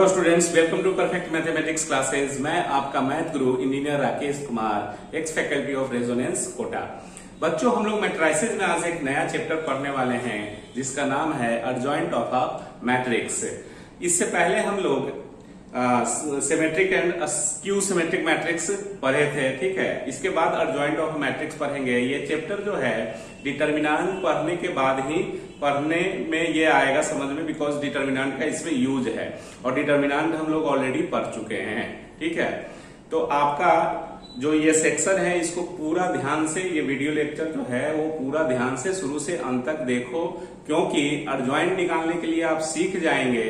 Hello students, welcome to perfect mathematics classes. मैं आपका math guru engineer Rakesh Kumar, ex faculty of Resonance Kota. बच्चों, हम लोग मैट्रिसेस में आज एक नया चैप्टर पढ़ने वाले हैं जिसका नाम है एडजॉइंट ऑफ अ मैट्रिक्स। इससे पहले हम लोग symmetric and skew symmetric matrix पढ़े थे, ठीक है। इसके बाद एडजॉइंट ऑफ मैट्रिक्स पढ़ेंगे। ये चैप्टर जो है डिटर्मिनेंट पढ़ने के बाद ही पढ़ने में ये आएगा समझ में, बिकॉज डिटर्मिनेंट का इसमें यूज है और डिटर्मिनेंट हम लोग ऑलरेडी पढ़ चुके हैं, ठीक है। तो आपका जो ये सेक्शन है इसको पूरा ध्यान से, ये वीडियो लेक्चर जो है वो पूरा ध्यान से शुरू से अंत तक देखो, क्योंकि एडजॉइंट निकालने के लिए आप सीख जाएंगे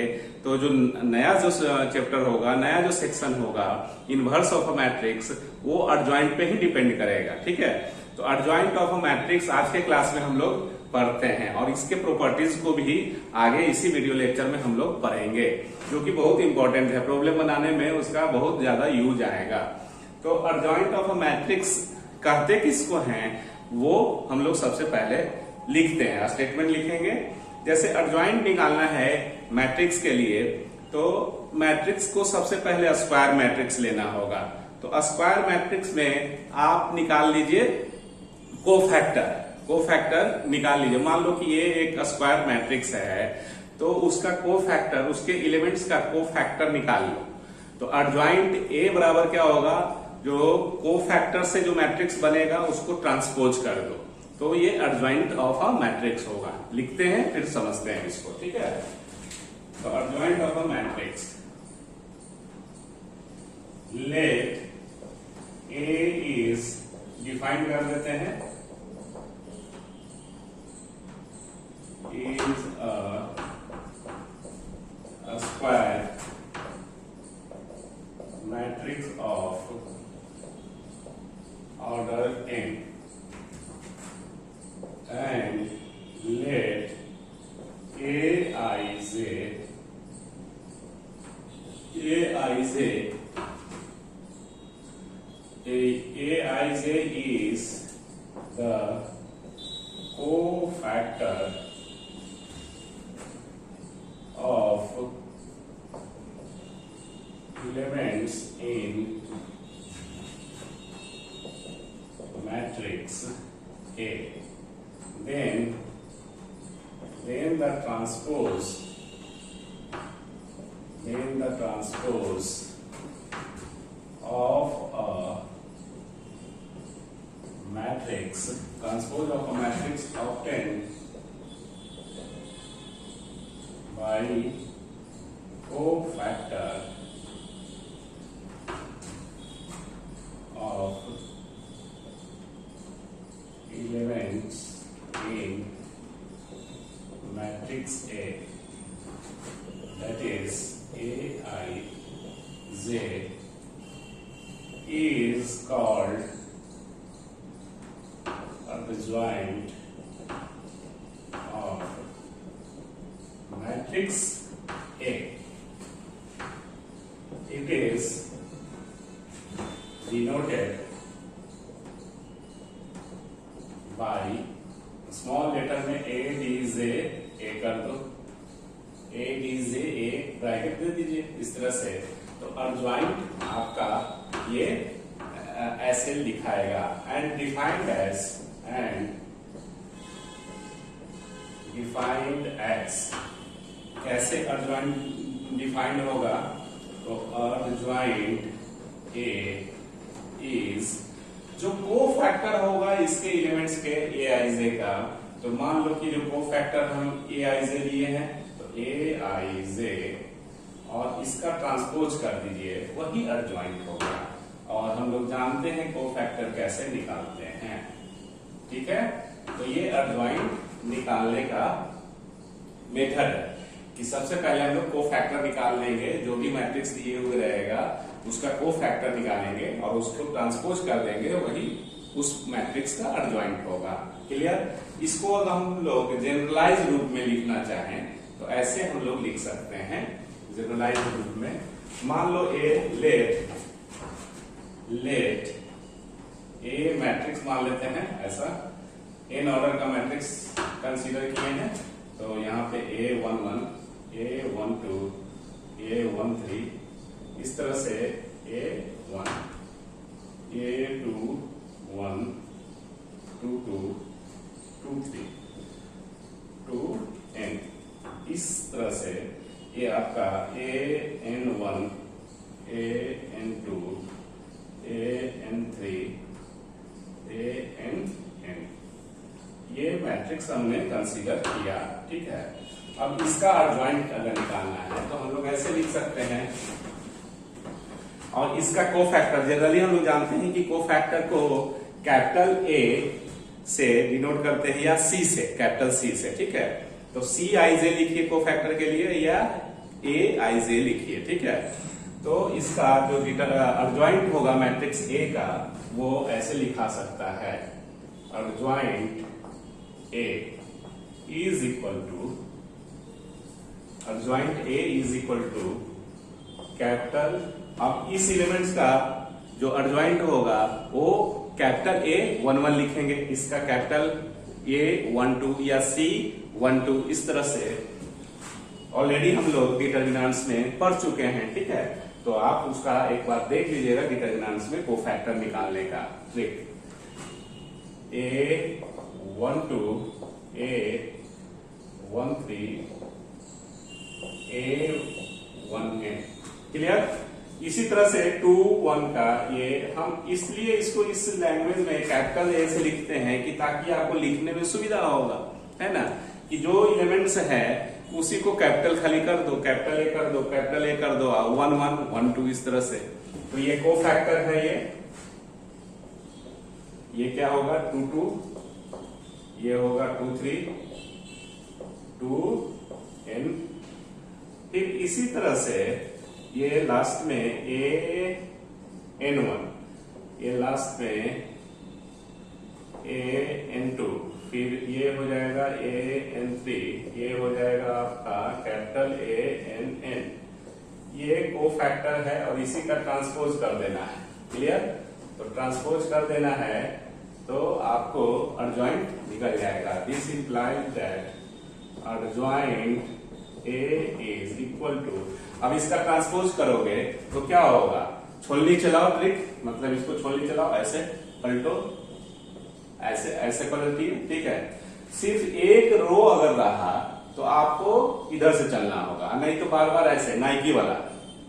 तो जो नया जो चैप्टर होगा, नया जो सेक्शन होगा इनवर्स ऑफ अ मैट्रिक्स, वो एडजॉइंट पे ही डिपेंड करेगा, ठीक है। तो एडजॉइंट ऑफ अ मैट्रिक्स आज के क्लास में हम लोग पढ़ते हैं और इसके प्रॉपर्टीज को भी आगे इसी वीडियो लेक्चर में हम लोग पढ़ेंगे, जो कि बहुत इंपॉर्टेंट है। प्रॉब्लम बनाने में उसका बहुत ज्यादा यूज आएगा। तो एडजॉइंट ऑफ अ मैट्रिक्स कहते किसको हैं वो हम लोग सबसे पहले लिखते हैं, स्टेटमेंट लिखेंगे। जैसे एडजॉइंट निकालना है मैट्रिक्स के लिए, तो मैट्रिक्स को सबसे पहले स्क्वायर मैट्रिक्स लेना होगा। तो स्क्वायर मैट्रिक्स में आप निकाल लीजिए कोफैक्टर निकाल लीजिए। मान लो कि ये एक स्क्वायर मैट्रिक्स है, तो उसका कोफैक्टर, उसके एलिमेंट्स का कोफैक्टर निकाल लो। तो एडजॉइंट ए बराबर क्या होगा, जो कोफैक्टर से जो मैट्रिक्स बनेगा उसको ट्रांसपोज कर दो, तो ये एडजॉइंट ऑफ अ मैट्रिक्स होगा। लिखते हैं फिर समझते हैं इसको, ठीक है। तो adjoint of a matrix, let A is, define कर देते हैं, is a square matrix of order n, and let Aij is the cofactor of elements in matrix A. Then the transpose of a matrix, obtained by cofactor of elements in matrix A, that is Aij, is called adjoint of matrix A. It is denoted by small letter में A कर दो, A bracket दे दीजिए इस तरह से। तो adjoint आपका ये ऐसे लिखाएगा, एंड डिफाइंड एज, कैसे एडजॉइंट डिफाइंड होगा, तो एडजॉइंट ए इज, जो कोफैक्टर होगा इसके एलिमेंट्स के Aij का, तो मान लो कि जो कोफैक्टर हम Aij लिए हैं, तो Aij और इसका ट्रांसपोज कर दीजिए, वही एडजॉइंट होगा। और हम लोग जानते हैं कोफैक्टर कैसे निकालते हैं, ठीक है। तो ये एडजॉइंट निकालने का मेथड है कि सबसे पहले हम लोग कोफैक्टर निकाल लेंगे, जो भी मैट्रिक्स दिए हुए रहेगा उसका कोफैक्टर निकालेंगे और उसको ट्रांसपोज कर देंगे, वही उस मैट्रिक्स का एडजॉइंट होगा। क्लियर। इसको अगर हम लोग जनरलाइज रूप में लिखना चाहें तो ऐसे हम लोग लिख सकते हैं जनरलाइज रूप में। मान लो लेट ए मैट्रिक्स मान लेते हैं, ऐसा एन ऑर्डर का मैट्रिक्स कंसीडर किए हैं, तो यहाँ पे A11, A12, A13, 1 3, इस तरह से A1 A2 1 2 2 2 3 2 n, इस तरह से ये आपका AN1 AN2 AN3 ANn, ये मैट्रिक्स हमने कंसीडर किया। ठीक है, अब इसका एडजॉइंट अगर निकालना है तो हम लोग ऐसे लिख सकते हैं, और इसका कोफैक्टर जनरली हम लोग जानते हैं कि कोफैक्टर को कैपिटल A से डिनोट करते हैं या C से, कैपिटल C से। ठीक है, तो CIJ लिखिए कोफैक्टर के लिए, या AIJ लिखिए। ठीक है, तो इसका जो एडजॉइंट होगा मैट्रिक्स A का, वो ऐसे लिखा सकता है, adjoint A is equal to, adjoint A is equal to capital, अब इस एलिमेंट्स का जो एडजॉइंट होगा वो कैपिटल A 1 1 लिखेंगे, इसका कैपिटल A 1 2 या C 1 2, इस तरह से ऑलरेडी हम लोग डिटर्मिनेंट्स में पढ़ चुके हैं। ठीक है, तो आप उसका एक बार देख लीजिएगा डिटर्मिनेंट्स में कोफैक्टर निकालने का trick. A12 A13 A1n, clear. इसी तरह से 2 1 का ये हम इसलिए इसको इस लैंग्वेज में कैपिटल A से लिखते हैं कि ताकि आपको लिखने में सुविधा होगा, है ना, कि जो एलिमेंट्स है उसी को कैपिटल खाली कर दो, कैपिटल A कर दो, कैपिटल A कर दो, 1 1 1 2, इस तरह से। तो ये कोफैक्टर है, ये क्या होगा 2 2, ये होगा 2 3 2 n। फिर इसी तरह से ये लास्ट में AN1, ये लास्ट में AN2, फिर ये हो जाएगा AN3, ये हो जाएगा आपका कैपिटल ANn। ये कोफैक्टर है और इसी का ट्रांसपोज कर देना है, क्लियर। तो ट्रांसपोज कर देना है तो आपको एडजॉइंट निकल जाएगा। This implies that adjoint A is equal to, अब इसका ट्रांसपोज करोगे तो क्या होगा, छोलनी चलाओ ट्रिक, मतलब इसको छोलनी चलाओ, ऐसे पलटो, ऐसे ऐसे पलटिए। ठीक है, सिर्फ एक रो अगर रहा तो आपको इधर से चलना होगा, नहीं तो बार बार ऐसे, नाइकी वाला,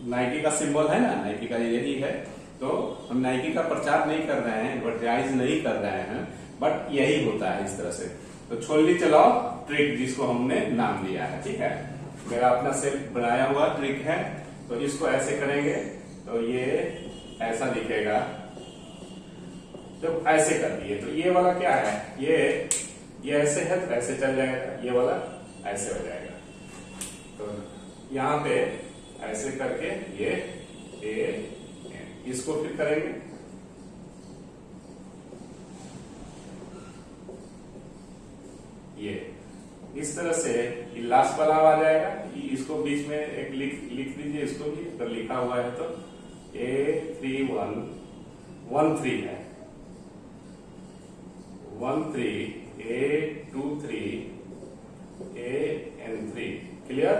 नाइकी का सिंबल है ना, नाइकी का यही है। तो हम नाइकी का प्रचार नहीं कर रहे हैं, एडवर्टाइज नहीं कर रहे हैं, बट यही होता है इस तरह से। तो छोलनी चलाओ ट्रिक, जिसको हमने नाम दिया है। ठीक है, मेरा अपना सेल्फ बनाया हुआ ट्रिक है, तो इसको ऐसे करेंगे तो ये ऐसा दिखेगा। जब ऐसे कर दिए तो ये वाला क्या है, ये ऐसे है तो ऐसे चल जाएगा, ये वाला ऐसे हो जाएगा। तो यहाँ पे ऐसे करके ये इसको फिर करेंगे, ये इस तरह से लास्ट वाला आ जाएगा। इसको बीच में एक लिख दीजिए, इसको भी अगर लिखा हुआ है तो A31 1 3 है, 1 3 A23 AN3, क्लियर।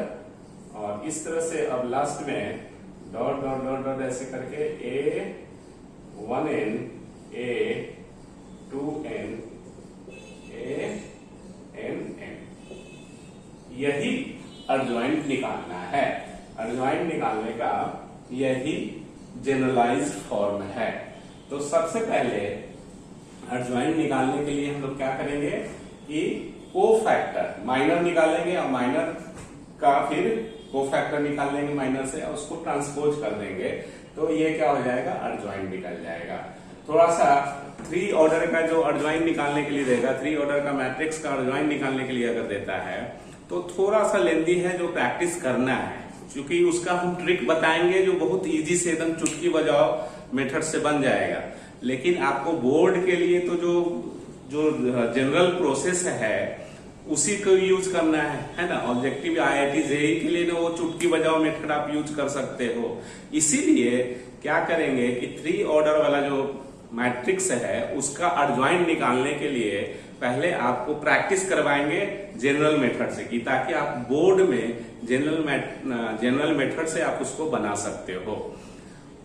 और इस तरह से अब लास्ट में डॉट डॉट डॉट डॉट ऐसे करके A1n A2n ANn, यही एडजॉइंट निकालना है। एडजॉइंट निकालने का यही जनरलाइज्ड फॉर्म है। तो सबसे पहले एडजॉइंट निकालने के लिए हम लोग क्या करेंगे कि कोफैक्टर माइनर निकालेंगे, और माइनर का फिर कोफैक्टर निकाल लेंगे माइनर से, और उसको ट्रांसपोज कर देंगे, तो ये क्या हो जाएगा, एडजॉइंट निकल जाएगा। थोड़ा सा 3 ऑर्डर का जो एडजॉइंट निकालने के लिए देगा, 3 ऑर्डर का मैट्रिक्स का एडजॉइंट निकालने के लिए अगर देता है तो थोड़ा सा लेंदी है, जो प्रैक्टिस करना है, क्योंकि उसका हम ट्रिक बताएंगे जो बहुत इजी से एकदम चुटकी बजाओ मेथड से बन जाएगा। लेकिन आपको बोर्ड के लिए तो जो जनरल प्रोसेस है उसी को यूज करना है ना। ऑब्जेक्टिव IIT JEE के लिए ना वो चुटकी बजाओ मेथड आप यूज कर सकते हो। इसीलिए क्या करेंगे कि 3 ऑर्डर वाला जो मैट्रिक्स है उसका एडजॉइंट निकालने के लिए पहले आपको प्रैक्टिस करवाएंगे जनरल मेथड से, कि ताकि आप बोर्ड में जनरल मेथड से आप उसको बना सकते हो।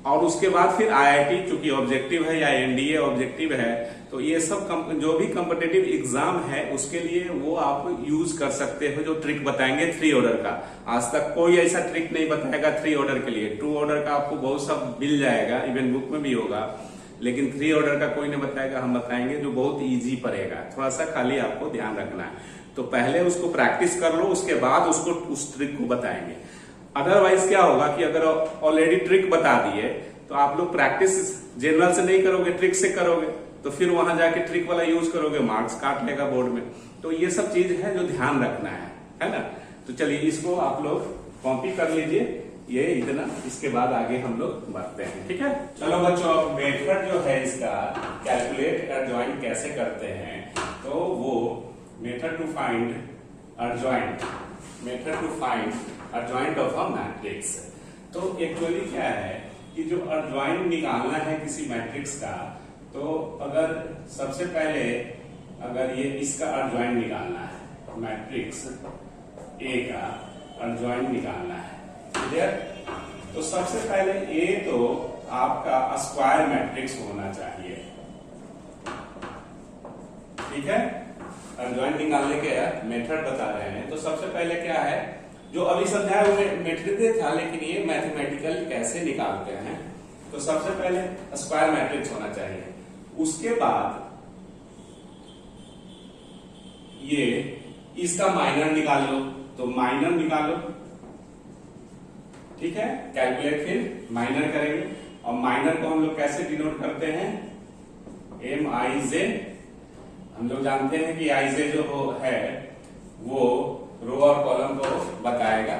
और उसके बाद फिर आईआईटी चूंकि ऑब्जेक्टिव है या एनडीए ऑब्जेक्टिव है, तो ये सब जो भी कॉम्पिटिटिव एग्जाम है उसके लिए वो आप यूज कर सकते हो, जो ट्रिक बताएंगे 3 ऑर्डर का। आज तक कोई ऐसा ट्रिक नहीं बताएगा 3 ऑर्डर के लिए। 2 ऑर्डर का आपको बहुत सब मिल जाएगा, इवन बुक में भी होगा, लेकिन 3 ऑर्डर का कोई नहीं बताएगा, हम बताएंगे जो बहुत इजी पड़ेगा। थोड़ा सा खाली आपको ध्यान रखना है। तो पहले उसको प्रैक्टिस कर लो, उसके बाद उसको उस ट्रिक को बताएंगे। अदरवाइज क्या होगा कि अगर ऑलरेडी ट्रिक बता दिए तो आप लोग प्रैक्टिस जनरल से नहीं करोगे, ट्रिक से करोगे, तो फिर वहां जाके ट्रिक वाला यूज करोगे, मार्क्स काट लेगा बोर्ड में। तो ये सब चीज है जो ध्यान रखना है ना। तो चलिए इसको आप लोग कॉपी कर लीजिए, ये इतना, इसके बाद आगे हम लोग बढ़ते हैं। ठीक है, चलो बच्चों, मेथड जो है इसका कैलकुलेट एडजॉइंट कैसे करते हैं, तो वो method to find adjoint of a matrix. तो एक्चुअली क्या है कि जो एडजॉइंट निकालना है किसी मैट्रिक्स का, तो अगर सबसे पहले अगर ये इसका एडजॉइंट निकालना है, मैट्रिक्स ए का एडजॉइंट निकालना है, क्लियर? तो सबसे पहले ए तो आपका स्क्वायर मैट्रिक्स होना चाहिए, ठीक है। एडजॉइंट निकालने के मेथड बता रहे हैं। तो सबसे पहले क्या है, जो अभी समझाया वो मेथड था, लेकिन ये मैथमेटिकल कैसे निकालते हैं। तो सबसे पहले स्क्वायर मैट्रिक्स होना चाहिए, उसके बाद ये इसका माइनर निकाल लो, तो माइनर निकालो, ठीक है। कैलकुलेट फिर माइनर करेंगे, और माइनर को हम लोग कैसे डिनोट करते हैं, MIJ। हम लोग जानते हैं कि IJ जो है वो रो और कॉलम को बताएगा।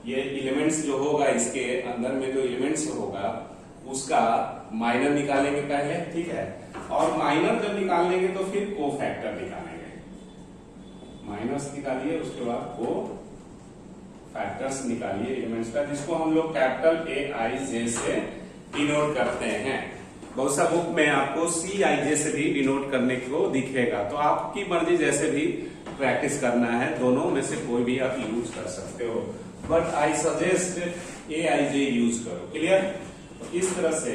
ये एलिमेंट्स जो होगा, इसके अंदर में जो एलिमेंट्स होगा उसका माइनर निकालेंगे पहले, ठीक है। और माइनर जब निकालेंगे तो फिर को फैक्टर निकालेंगे, माइनस निकालिए, उसके बाद को फैक्टर्स निकालिए एलिमेंट्स का, जिसको हम लोग कैपिटल AIJ से डिनोट करते हैं। बहुत सा बुक में आपको CIJ से भी डिनोट करने को दिखेगा। तो आपकी मर्जी, जैसे भी प्रैक्टिस करना है, दोनों में से कोई भी आप यूज कर सकते हो, but I suggest AIJ use करो, क्लियर। तो इस तरह से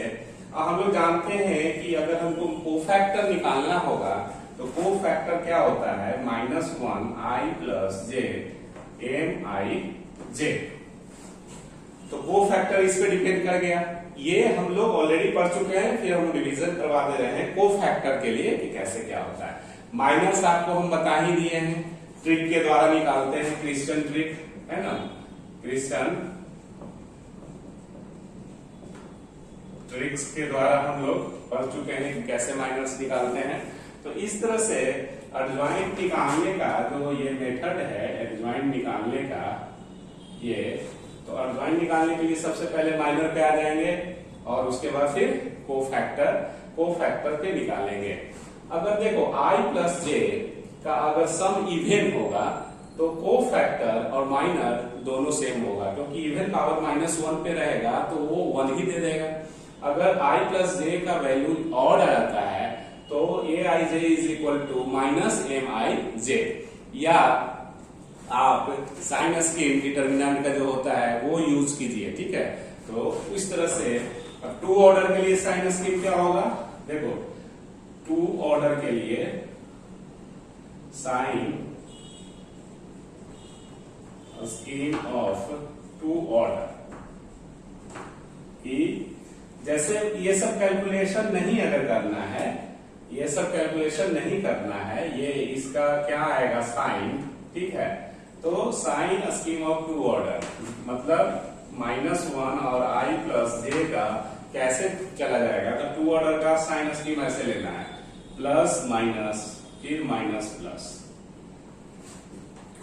हम लोग जानते हैं कि अगर हमको कोफैक्टर निकालना होगा, तो कोफैक्टर क्या होता है, -1 I+J MIJ। तो कोफैक्टर इस पे डिपेंड कर गया। ये हम लोग ऑलरेडी पढ़ चुके हैं, फिर हम रिवीजन करवा दे रहे हैं कोफैक्टर के लिए कि कैसे क्या होता है। माइनस आपको हम बता ही दिए हैं, ट्रिक के द्वारा निकालते हैं, क्रिस्टन ट्रिक है ना, क्रिस्टन ट्रिक्स के द्वारा हम लोग पढ़ चुके हैं कि कैसे माइनस निकालते हैं। तो इस तरह से एडजॉइंट निकालने का जो ये मेथड है, एडजॉइंट निकालने का ये, तो एडजॉइंट निकालने के लिए सबसे पहले माइनर पे आ जाएंगे, और उसके बाद फिर कोफैक्टर पे निकालेंगे। अगर देखो I+J का अगर सम इवन होगा तो कोफैक्टर और माइनर दोनों सेम होगा, क्योंकि इवन पावर -1 पे रहेगा तो वो 1 ही दे देगा। अगर I+J का वैल्यू ऑड आता है तो AIJ = -MIJ, या आप साइन स्कीम डिटर्मिनेंट का जो होता है वो यूज कीजिए, ठीक है। तो इस तरह से 2 ऑर्डर के लिए साइन स्कीम क्या होगा, देखो 2 ऑर्डर के लिए साइन स्कीम ऑफ 2 ऑर्डर की, जैसे ये सब कैलकुलेशन नहीं अगर करना है, ये सब कैलकुलेशन नहीं करना है, ये इसका क्या आएगा साइन, ठीक है। तो साइन स्कीम ऑफ 2 ऑर्डर मतलब -1 और I+J का कैसे चला जाएगा, तो 2 ऑर्डर का साइन स्कीम ऐसे लेना है, प्लस माइनस फिर माइनस प्लस।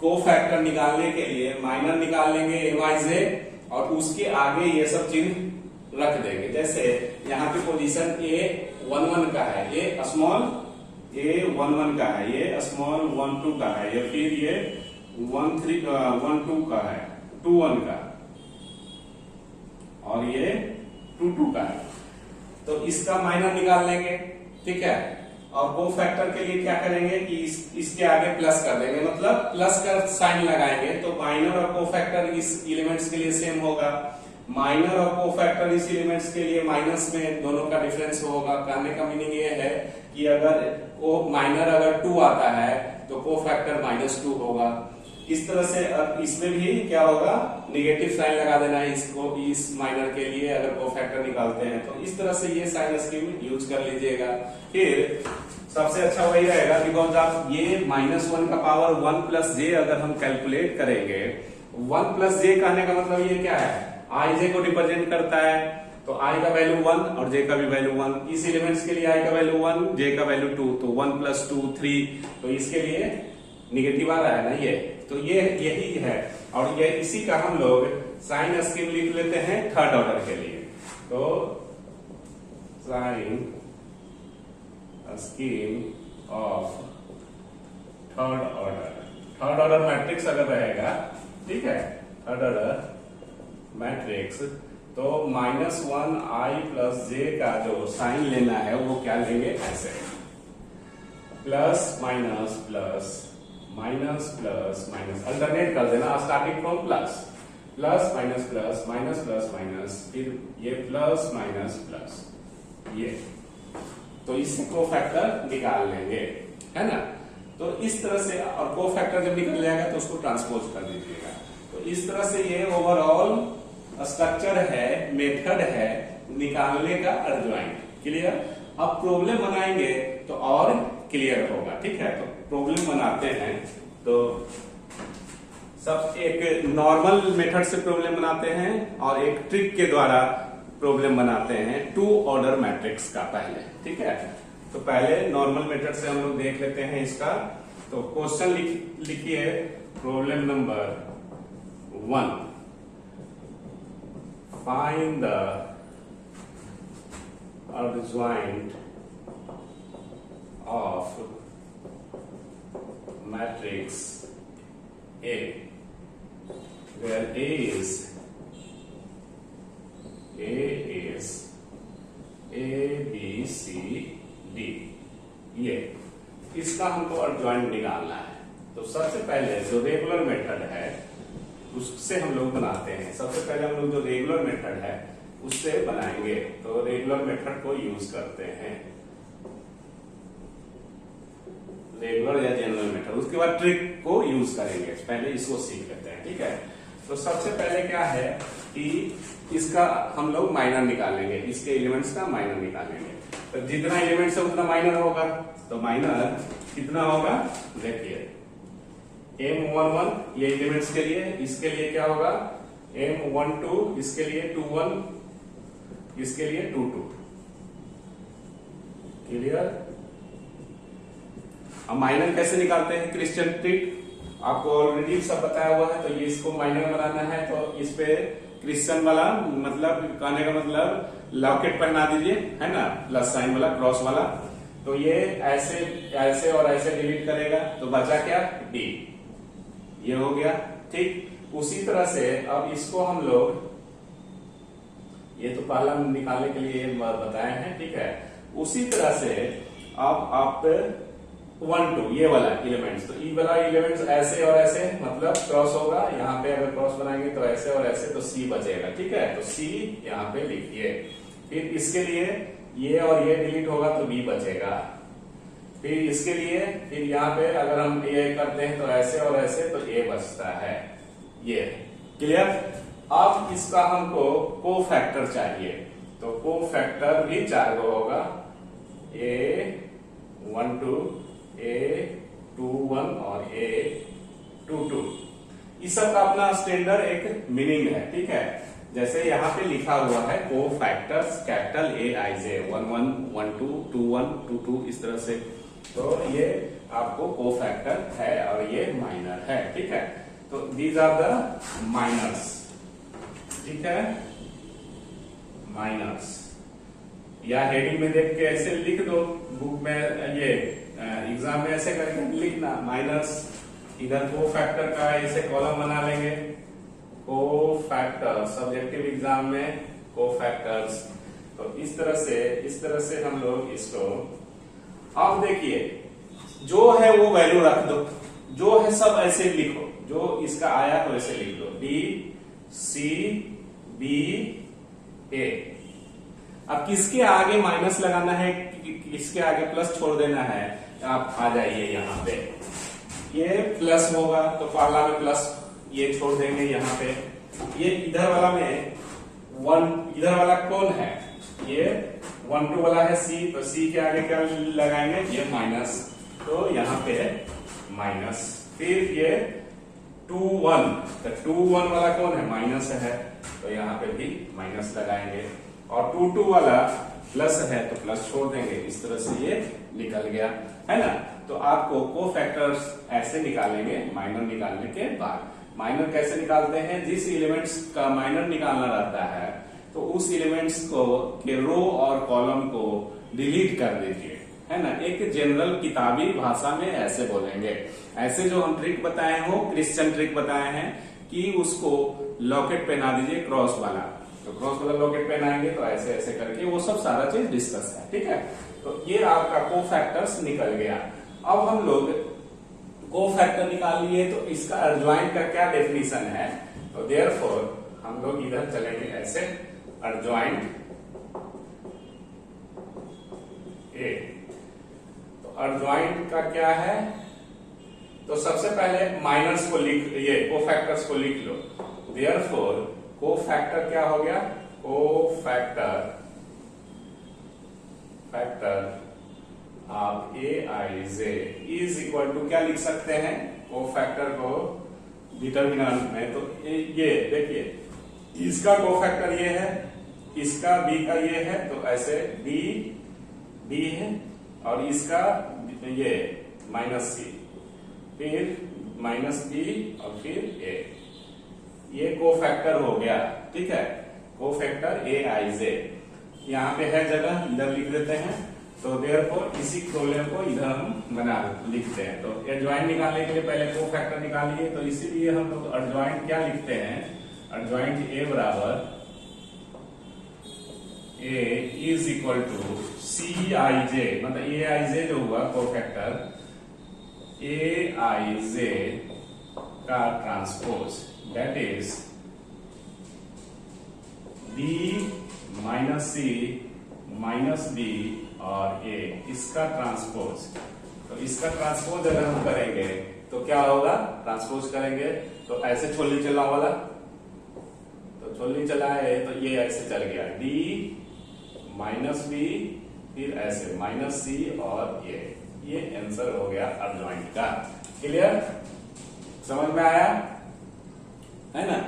कोफैक्टर निकालने के लिए माइनर निकाल लेंगे MIJ, और उसके आगे ये सब चिन्ह रख देंगे। जैसे यहाँ पे पोजीशन A11 का है, ये स्मॉल A11 का है, ये स्मॉल 12 का है, या फिर ये 12 का है, 21 का, और ये 22 का है। तो इसका माइनर निकाल लेंगे, ठीक है। और को फैक्टर के लिए क्या करेंगे कि इसके आगे प्लस कर देंगे, मतलब प्लस का साइन लगाएंगे। तो माइनर और को फैक्टर इस एलिमेंट्स के लिए सेम होगा, माइनर और को फैक्टर इस एलिमेंट्स के लिए माइनस में दोनों का डिफरेंस होगा। कहने का मीनिंग ये है कि अगर को माइनर अगर 2 आता है तो को फैक्टर -2 होगा। इस तरह से इसमें भी क्या होगा, निगेटिव साइन लगा देना है इसको, इस माइनर के लिए अगर को फैक्टर निकालते हैं तो इस तरह से ये साइन स्कीम यूज कर लीजिएगा। फिर सबसे अच्छा वही रहेगा, बिकॉज आप ये -1 का पावर 1 प्लस जे अगर हम कैलकुलेट करेंगे, 1 प्लस जे कहने का मतलब ये क्या है, आई जे को रिप्रेजेंट करता है। तो आई का वैल्यू 1 और जे का भी वैल्यू 1, इस एलिमेंट्स के लिए आई का वैल्यू 1, जे का वैल्यू 2, तो 1 + 2 3, तो इसके लिए निगेटिव आ रहा है ना ये, तो ये यही है। और ये इसी का हम लोग साइन स्कीम लिख लेते हैं थर्ड ऑर्डर के लिए। तो sign scheme of third order matrix अगर रहेगा, ठीक है, थर्ड ऑर्डर मैट्रिक्स, तो -1 i + j का जो साइन लेना है वो क्या लेंगे, ऐसे plus minus plus minus plus minus, alternate कर देना, starting from plus plus minus plus minus plus minus, फिर ये प्लस माइनस प्लस ये, तो इससे को फैक्टर निकाल लेंगे, है ना। तो इस तरह से, और को फैक्टर जब निकल जाएगा तो उसको ट्रांसपोज कर दीजिएगा। तो इस तरह से ये ओवरऑल स्ट्रक्चर है, मेथड है निकालने का अर्जुआइंट। क्लियर। अब प्रॉब्लम बनाएंगे तो और क्लियर होगा, ठीक है। तो प्रॉब्लम बनाते हैं, तो सब एक नॉर्मल मेथड से प्रॉब्लम बनाते हैं और एक ट्रिक के द्वारा प्रॉब्लम बनाते हैं 2 ऑर्डर मैट्रिक्स का पहले, ठीक है। तो पहले नॉर्मल मेथड से हम लोग देख लेते हैं इसका। तो क्वेश्चन लिखिए, problem number 1, find the adjoint of matrix A, where A is A, B, C, D। ये इसका हमको adjoint निकालना है। तो सबसे पहले जो रेगुलर मेथड है उससे हम लोग बनाते हैं। सबसे पहले हम लोग जो रेगुलर मेथड है उससे बनाएंगे, तो रेगुलर मेथड को यूज करते हैं, रेगुलर या जनरल मेथड। उसके बाद ट्रिक को यूज करेंगे, पहले इसको सीख लेते हैं, ठीक है। तो सबसे पहले क्या है कि इसका हम लोग माइनर निकालेंगे, इसके एलिमेंट्स का माइनर निकालेंगे। तो जितना एलिमेंट्स है उतना माइनर होगा। तो माइनर कितना होगा, देखिए M11 ये एलिमेंट्स के लिए, इसके लिए क्या होगा M12, इसके लिए 21, इसके लिए 22। क्लियर। अब माइनर कैसे निकालते हैं, क्रिश्चियन ट्रिक आपको ऑलरेडी सब बताया हुआ है। तो ये इसको माइनर बनाना है, तो इस पे क्रिश्चियन वाला मतलब कहने का मतलब लॉकेट पहना दीजिए, है ना, प्लस साइन वाला, क्रॉस वाला। तो ये ऐसे ऐसे और ऐसे डिलीट करेगा, तो बचा क्या, डी, ये हो गया, ठीक। उसी तरह से अब इसको हम लोग, ये तो पहला निकालने के लिए बताए हैं, ठीक है। उसी तरह से अब आप 1 2 ये वाला एलिमेंट्स, तो ई वाला एलिमेंट्स ऐसे और ऐसे मतलब क्रॉस होगा, यहाँ पे अगर क्रॉस बनाएंगे तो ऐसे और ऐसे, तो सी बचेगा, ठीक है। तो सी यहाँ पे लिखिए। फिर इसके लिए ये और ये डिलीट होगा तो बी बचेगा। फिर इसके लिए, फिर यहाँ पे अगर हम ये करते हैं तो ऐसे और ऐसे, तो ए बचता है, ये। क्लियर। अब इसका हमको को फैक्टर चाहिए, तो को फैक्टर भी 4 गो होगा, A12, A21 और A22। इस सब का अपना स्टैंडर्ड एक मीनिंग है, ठीक है। जैसे यहाँ पे लिखा हुआ है को फैक्टर्स कैपिटल AIJ 11 12 21 22, इस तरह से। तो ये आपको को फैक्टर है और ये माइनर है, ठीक है। तो दीज आर द माइनर्स, ठीक है, माइनर्स। या हेडिंग में देख के ऐसे लिख दो, बुक में ये एग्जाम में ऐसे करके लिखना माइनर्स। इधर को फैक्टर का ऐसे कॉलम बना लेंगे, को फैक्टर सब्जेक्टिव एग्जाम में को फैक्टर्स। तो इस तरह से हम लोग इसको अब देखिए जो है वो वैल्यू रख दो, जो है सब ऐसे लिखो, जो इसका आया तो ऐसे लिख दो डी सी बी ए। अब किसके आगे माइनस लगाना है, किसके आगे प्लस छोड़ देना है, आप आ जाइए यहाँ पे, ये प्लस होगा तो पहला में प्लस ये छोड़ देंगे यहाँ पे, ये इधर वाला में 1, इधर वाला कौन है, ये 1 2 वाला है सी, तो सी के आगे क्या लगाएंगे, ये माइनस, तो यहाँ पे माइनस, फिर ये 2 1, तो 2 1 वाला कौन है, माइनस है, तो यहाँ पे भी माइनस लगाएंगे, और 2 2 वाला प्लस है तो प्लस छोड़ देंगे, इस तरह से ये निकल गया, है ना। तो आपको कोफैक्टर्स ऐसे निकालेंगे माइनर निकालने के बाद। माइनर कैसे निकालते हैं, जिस एलिमेंट्स का माइनर निकालना रहता है तो उस एलिमेंट्स को के रो और कॉलम को डिलीट कर दीजिए, है ना। एक जनरल किताबी भाषा में ऐसे बोलेंगे। ऐसे जो हम ट्रिक बताए हो, क्रिश्चियन ट्रिक बताए हैं कि उसको लॉकेट पहना दीजिए क्रॉस वाला, तो क्रॉस वाला लॉकेट पहनाएंगे तो ऐसे ऐसे करके वो सब सारा चीज डिस्कस है, ठीक है। तो ये आपका कोफैक्टर्स निकल गया। अब हम लोग कोफैक्टर निकाल लिए तो इसका एडजॉइंट का क्या डेफिनेशन है, तो देयरफॉर हम लोग इधर चलेंगे ऐसे, एडजॉइंट ए, तो एडजॉइंट का क्या है, तो सबसे पहले माइनर्स को लिख, ये कोफैक्टर्स को लिख लो, देयरफॉर कोफैक्टर क्या हो गया, कोफैक्टर आप ए i J is equal to क्या लिख सकते हैं, कोफैक्टर को डिटर्मिनेंट में, तो ये देखिए इसका कोफैक्टर ये है, इसका बी का ये है, तो ऐसे बी है, और इसका ये माइनस सी, फिर माइनस बी और फिर ए, ये कोफैक्टर हो गया, ठीक है। कोफैक्टर ए आई जे यहाँ पे है जगह, इधर लिख देते हैं, तो देयरफॉर इसी प्रॉब्लम को इधर हम लिखते हैं। तो एडजॉइंट निकालने के लिए पहले कोफैक्टर निकालिए, तो इसीलिए हम लोग एडजॉइंट क्या लिखते हैं, एडजॉइंट ए बराबर ए इज इक्वल टू सी आई जे, मतलब ए आई जे जो हुआ कोफैक्टर ए आई जे का transpose, that is d minus c minus b और ए, इसका ट्रांसपोज। तो इसका ट्रांसपोज अगर हम करेंगे तो क्या होगा, ट्रांसपोज करेंगे तो ऐसे छोलनी चला वाला, तो छोलनी चलाए तो ये ऐसे चल गया, डी माइनस बी, फिर ऐसे माइनस सी और ये आंसर हो गया एडजॉइंट का। क्लियर, समझ में आया, है ना।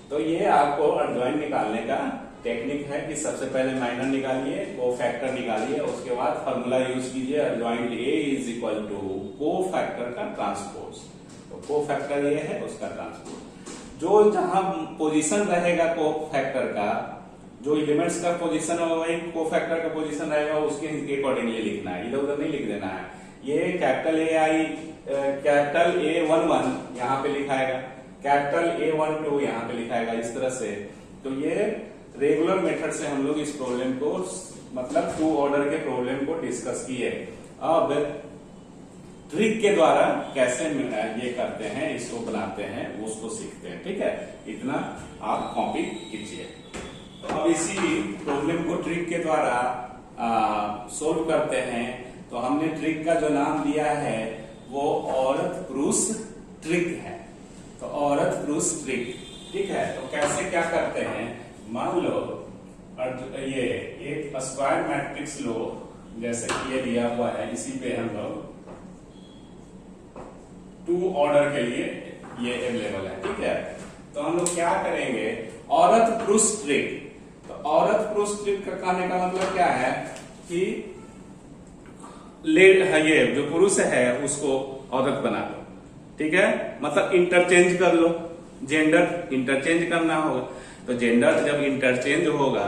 तो ये आपको एडजॉइंट निकालने का टेक्निक है कि सबसे पहले माइनर निकालिए, कोफैक्टर निकालिए, उसके बाद फॉर्मूला यूज कीजिए, adjoint A is equal to cofactor का ट्रांसपोज। तो कोफैक्टर ये है, उसका ट्रांसपोज, जो जहां पोजीशन रहेगा कोफैक्टर का, जो एलिमेंट्स का पोजीशन है वही कोफैक्टर का पोजीशन रहेगा, उसके अकॉर्डिंगली लिखना है, इधर उधर नहीं लिख देना है। ये capital A I, capital A11 यहाँ पे लिखाएगा, कैपिटल A12 यहाँ पे लिखाएगा, इस तरह से। तो ये रेगुलर मेथड से हम लोग इस प्रॉब्लम को, मतलब 2 ऑर्डर के प्रॉब्लम को डिस्कस किए। अब ट्रिक के द्वारा कैसे ये करते हैं, इसको बनाते हैं, उसको सीखते हैं, ठीक है। इतना आप कॉपी कीजिए। तो अब इसी प्रॉब्लम को ट्रिक के द्वारा सोल्व करते हैं। तो हमने ट्रिक का जो नाम दिया है वो औरत पुरुष ट्रिक है। तो औरत पुरुष ट्रिक, ठीक है। तो कैसे क्या करते हैं, मान लो ये एक स्क्वायर मैट्रिक्स लो, जैसे कि ये दिया हुआ है, इसी पे हम लोग 2 ऑर्डर के लिए ये अवेलेबल है, ठीक है। तो हम लोग क्या करेंगे, औरत पुरुष ट्रिक। तो औरत पुरुष ट्रिक का कहने का मतलब क्या है कि ये जो पुरुष है उसको औरत बना लो, ठीक है। मतलब इंटरचेंज कर लो, जेंडर इंटरचेंज करना होगा। तो जेंडर जब इंटरचेंज होगा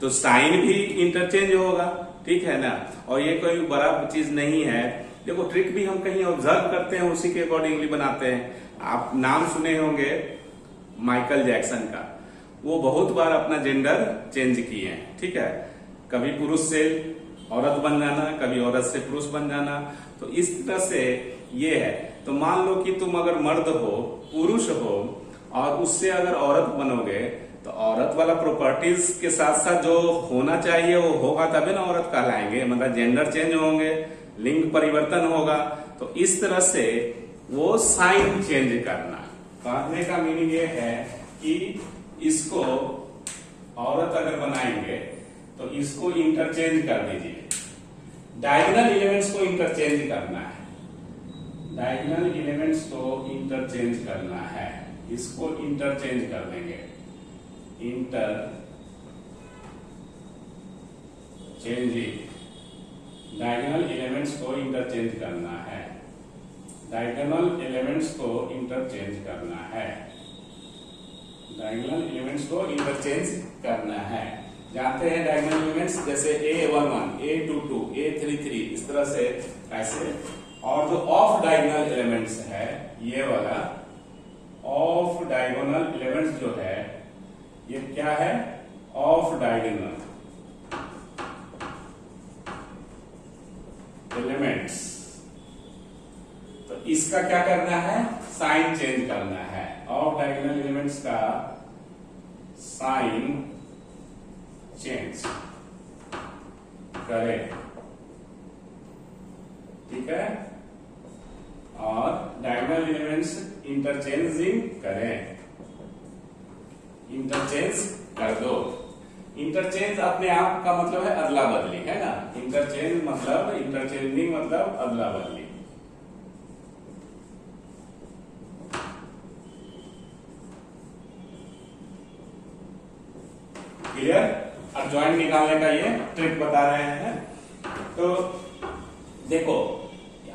तो साइन भी इंटरचेंज होगा, ठीक है ना। और ये कोई बड़ा चीज नहीं है। देखो ट्रिक भी हम कहीं ऑब्जर्व करते हैं, उसी के अकॉर्डिंगली बनाते हैं। आप नाम सुने होंगे माइकल जैक्सन का, वो बहुत बार अपना जेंडर चेंज किए हैं, ठीक है। कभी पुरुष से औरत बन जाना, कभी औरत से पुरुष बन जाना। तो इस तरह से ये है। तो मान लो कि तुम अगर मर्द हो, पुरुष हो, और उससे अगर औरत बनोगे तो औरत वाला प्रॉपर्टीज के साथ साथ जो होना चाहिए वो होगा, तभी ना औरत कहलाएंगे, मतलब जेंडर चेंज होंगे, लिंग परिवर्तन होगा। तो इस तरह से वो साइन चेंज करना। कहने का मीनिंग ये है कि इसको औरत अगर बनाएंगे तो इसको इंटरचेंज कर दीजिए। डायगोनल एलिमेंट्स को इंटरचेंज करना है, डायगोनल एलिमेंट्स को इंटरचेंज करना है, इसको इंटरचेंज कर देंगे, इंटरचेंजिंग। डायगोनल एलिमेंट्स को इंटरचेंज करना है, डायगोनल एलिमेंट्स को इंटरचेंज करना है, डायगोनल एलिमेंट्स को इंटरचेंज करना है। जानते हैं डायगोनल एलिमेंट्स जैसे A11, A22, A33, इस तरह से ऐसे। और जो ऑफ डायगोनल एलिमेंट्स है, ये वाला ऑफ डायगोनल एलिमेंट्स जो है, ये क्या है? Of diagonal elements. तो इसका क्या करना है? साइन चेंज करना है। ऑफ डायगोनल एलिमेंट्स का साइन चेंज करें, ठीक है? और डायगोनल एलिमेंट्स इंटरचेंजिंग करें, इंटरचेंज कर दो। इंटरचेंज अपने आप का मतलब है अदला बदली, है ना? इंटरचेंज मतलब, इंटरचेंजिंग मतलब अदला बदली। क्लियर? अब ज्वाइंट निकालने का ये ट्रिक बता रहे हैं। तो देखो,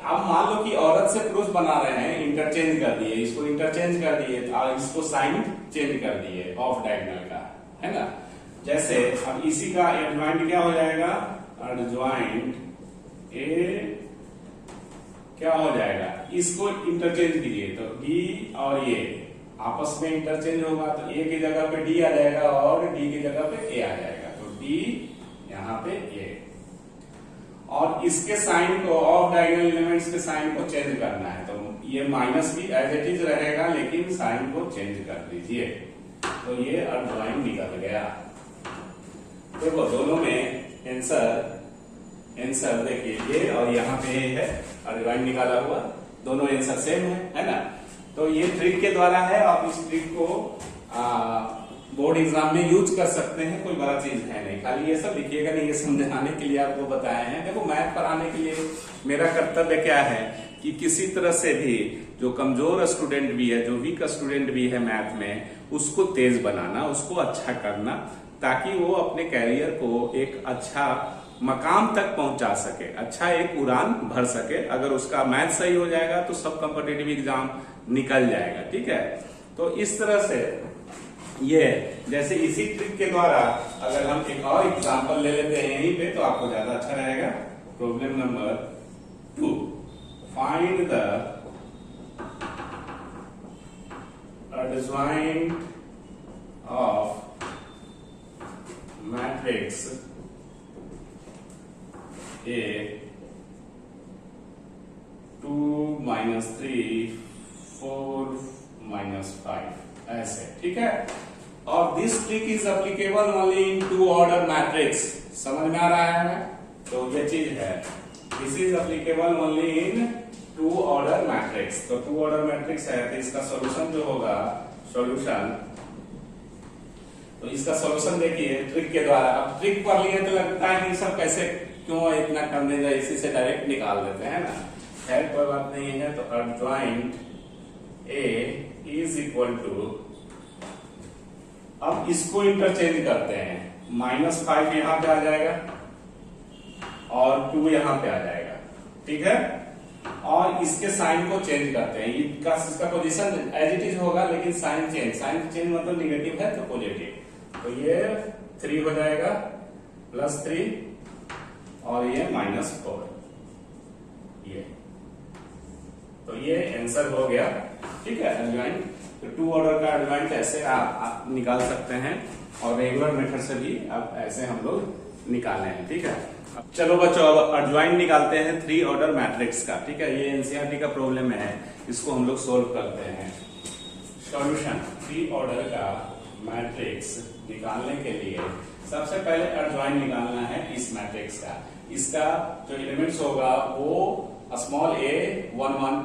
अब मान लो कि औरत से पुरुष बना रहे हैं, इंटरचेंज कर दिए, इसको इंटरचेंज कर दिए और इसको साइन चेंज कर दिए ऑफ डायगोनल का, है ना? जैसे अब इसी का एडज्वाइंट क्या हो जाएगा? एडज्वाइंट ए क्या हो जाएगा? इसको इंटरचेंज कीजिए तो डी और ये आपस में इंटरचेंज होगा, तो ए की जगह पे डी आ जाएगा और डी की जगह पे ए आ जाएगा। तो डी यहाँ पे ए, और इसके साइन को, ऑफ डायगोनल एलिमेंट्स के साइन को चेंज करना है। तो ये माइनस भी एज इट इज रहेगा, लेकिन साइन को चेंज कर दीजिए। तो ये एडज्वाइंट निकल गया। देखो दोनों में आंसर देखिए, ये और यहाँ पे ये है एडज्वाइंट निकाला हुआ, दोनों आंसर सेम है ना? तो ये ट्रिक के द्वारा है। आप इस ट्रिक को बोर्ड एग्जाम में यूज कर सकते हैं, कोई बड़ा चीज है नहीं। खाली ये सब लिखिएगा नहीं, ये समझाने के लिए आपको बताए हैं। देखो मैथ पढ़ाने के लिए मेरा कर्तव्य क्या है कि किसी तरह से भी जो कमजोर स्टूडेंट भी है, जो वीक स्टूडेंट भी है मैथ में, उसको तेज बनाना, उसको अच्छा करना, ताकि वो अपने कैरियर को एक अच्छा मकाम तक पहुंचा सके, अच्छा एक उड़ान भर सके। अगर उसका मैथ सही हो जाएगा तो सब कॉम्पिटिटिव एग्जाम निकल जाएगा, ठीक है? तो इस तरह से ये, जैसे इसी ट्रिक के द्वारा अगर हम एक और एग्जांपल ले लेते हैं यहीं पे, तो आपको ज्यादा अच्छा रहेगा। Problem number 2, find the adjoint of matrix A 2 - 3 4 - 5, ऐसे, ठीक है? और this trick is applicable only in two order matrix. समझ में आ रहा है? तो ये चीज है, this is applicable only in two order matrix. तो टू ऑर्डर मैट्रिक्स है, तो इसका सॉल्यूशन जो होगा, सॉल्यूशन, तो इसका सॉल्यूशन देखिए ट्रिक के द्वारा। अब ट्रिक पढ़ लिए तो लगता है कि सब कैसे क्यों इतना करने जाए, इसी से डायरेक्ट निकाल देते हैं ना। खैर कोई बात नहीं है। तो adjoint A is equal to, अब इसको इंटरचेंज करते हैं, -5 यहां पे आ जाएगा और 2 यहां पे आ जाएगा, ठीक है? और इसके साइन को चेंज करते हैं, इसका पोजीशन एज इट इज होगा, लेकिन साइन चेंज मतलब निगेटिव है तो पॉजिटिव। तो ये 3 हो जाएगा, +3, और ये -4, ये। तो ये आंसर हो गया, ठीक है? एडज्वाइंट, तो टू ऑर्डर का एडज्वाइंट ऐसे आप निकाल सकते हैं, और रेगुलर मेथड से भी अब ऐसे हम लोग निकाले हैं, ठीक है? चलो बच्चों अब एडजॉइंट निकालते हैं 3 ऑर्डर मैट्रिक्स का। ठीक है, ये एनसीईआरटी का प्रॉब्लम है, इसको हम लोग सोल्व करते हैं। सॉल्यूशन 3 ऑर्डर का मैट्रिक्स निकालने के लिए सबसे पहले एडजॉइंट निकालना है इस मैट्रिक्स का। इसका जो एलिमेंट्स होगा वो स्मॉल a 1 1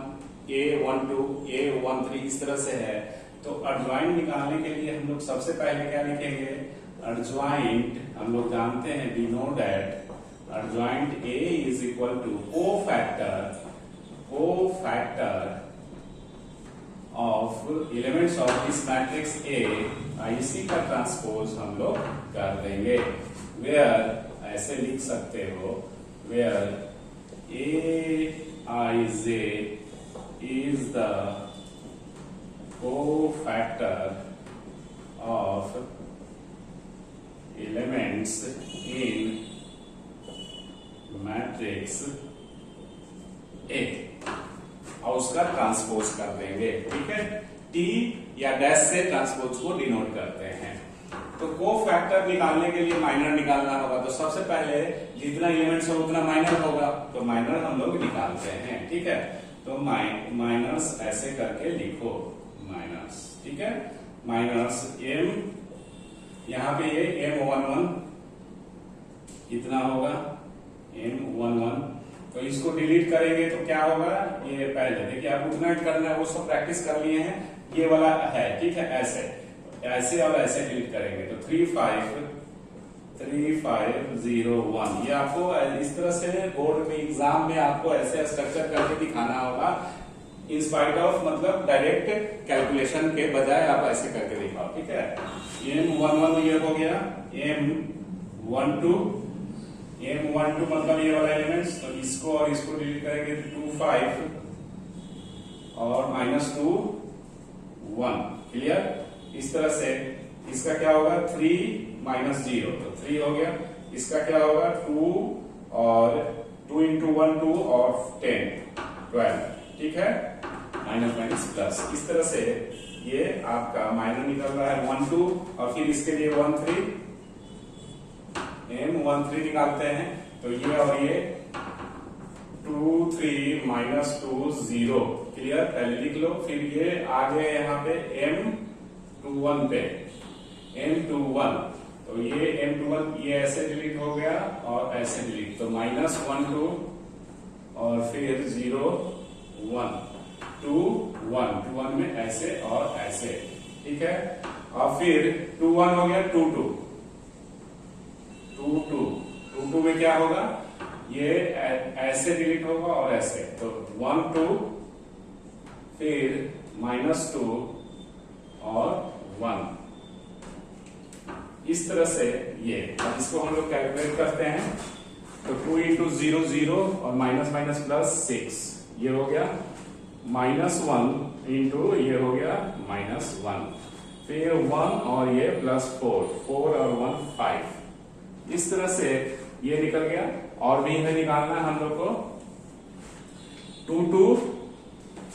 a 1 2 a 1 3 इस तरह से है। तो एडजॉइंट निकालने के लिए हम लोग सबसे पहले क्या लिखेंगे? एडजॉइंट हम लोग जानते हैं, we know that adjoint A is equal to cofactor of elements of this matrix A। इसी का ट्रांसपोज हम लोग कर देंगे। where ऐसे लिख सकते हो, where Aij is the cofactor of elements in matrix A और उसका ट्रांसपोज कर देंगे। ठीक है, टी या डैश से ट्रांसपोज को डिनोट करते हैं। तो कोफैक्टर निकालने के लिए माइनर निकालना होगा, तो सबसे पहले जितना एलिमेंट्स हो उतना माइनर होगा, तो माइनर हम लोग निकालते हैं। ठीक है, तो माइनस ऐसे करके लिखो, माइनस। ठीक है, माइनस एम, यहां पे ये M11 इतना होगा, M11। तो इसको डिलीट करेंगे तो क्या होगा? ये पहले देखिए, आप उतना करना है वो सब प्रैक्टिस कर लिए हैं, ये वाला है। ठीक है, ऐसे ऐसे और ऐसे डिलीट करेंगे तो 3501। ये आपको इस तरह से बोर्ड में एग्जाम में आपको ऐसे स्ट्रक्चर करके दिखाना होगा, इन स्पाइट ऑफ मतलब डायरेक्ट कैलकुलेशन के बजाय आप ऐसे करके दिखाओ। ठीक है, M11 ये हो गया, M12 मतलब ये वाला एलिमेंट्स, तो इसको और इसको डिलीट करेंगे 25 और -2 1। क्लियर? इस तरह से इसका क्या होगा? 3 - 0 तो 3 हो गया। इसका क्या होगा? 2 और 2 × 1 2 और 10 12। ठीक है, माइनस प्लस, इस तरह से ये आपका माइनर निकल रहा है 1 2 और फिर इसके लिए 1 3 M13 निकालते हैं। तो ये और ये 2 3 -2 0। क्लियर? पहले लिख लो, फिर ये आगे यहाँ पे M21 पे M21, तो ये M21 ये ऐसे डिलीट हो गया और ऐसे डिलीट, तो -1 2 और फिर 0 1 2 1 2 1 में ऐसे और ऐसे। ठीक है, और फिर 2 1 हो गया 2 2 2 2 में क्या होगा? ये ऐसे डिलीट होगा और ऐसे, तो 1 2 फिर -2 और 1 इस तरह से। ये अब इसको हम लोग कैलकुलेट करते हैं, तो 2 × 0 0 और माइनस प्लस 6 ये हो गया, -1 इंटू ये हो गया -1, फिर 1 और ये +4 4 और 1 5। इस तरह से ये निकल गया। और भी है निकालना हम लोग को 2 2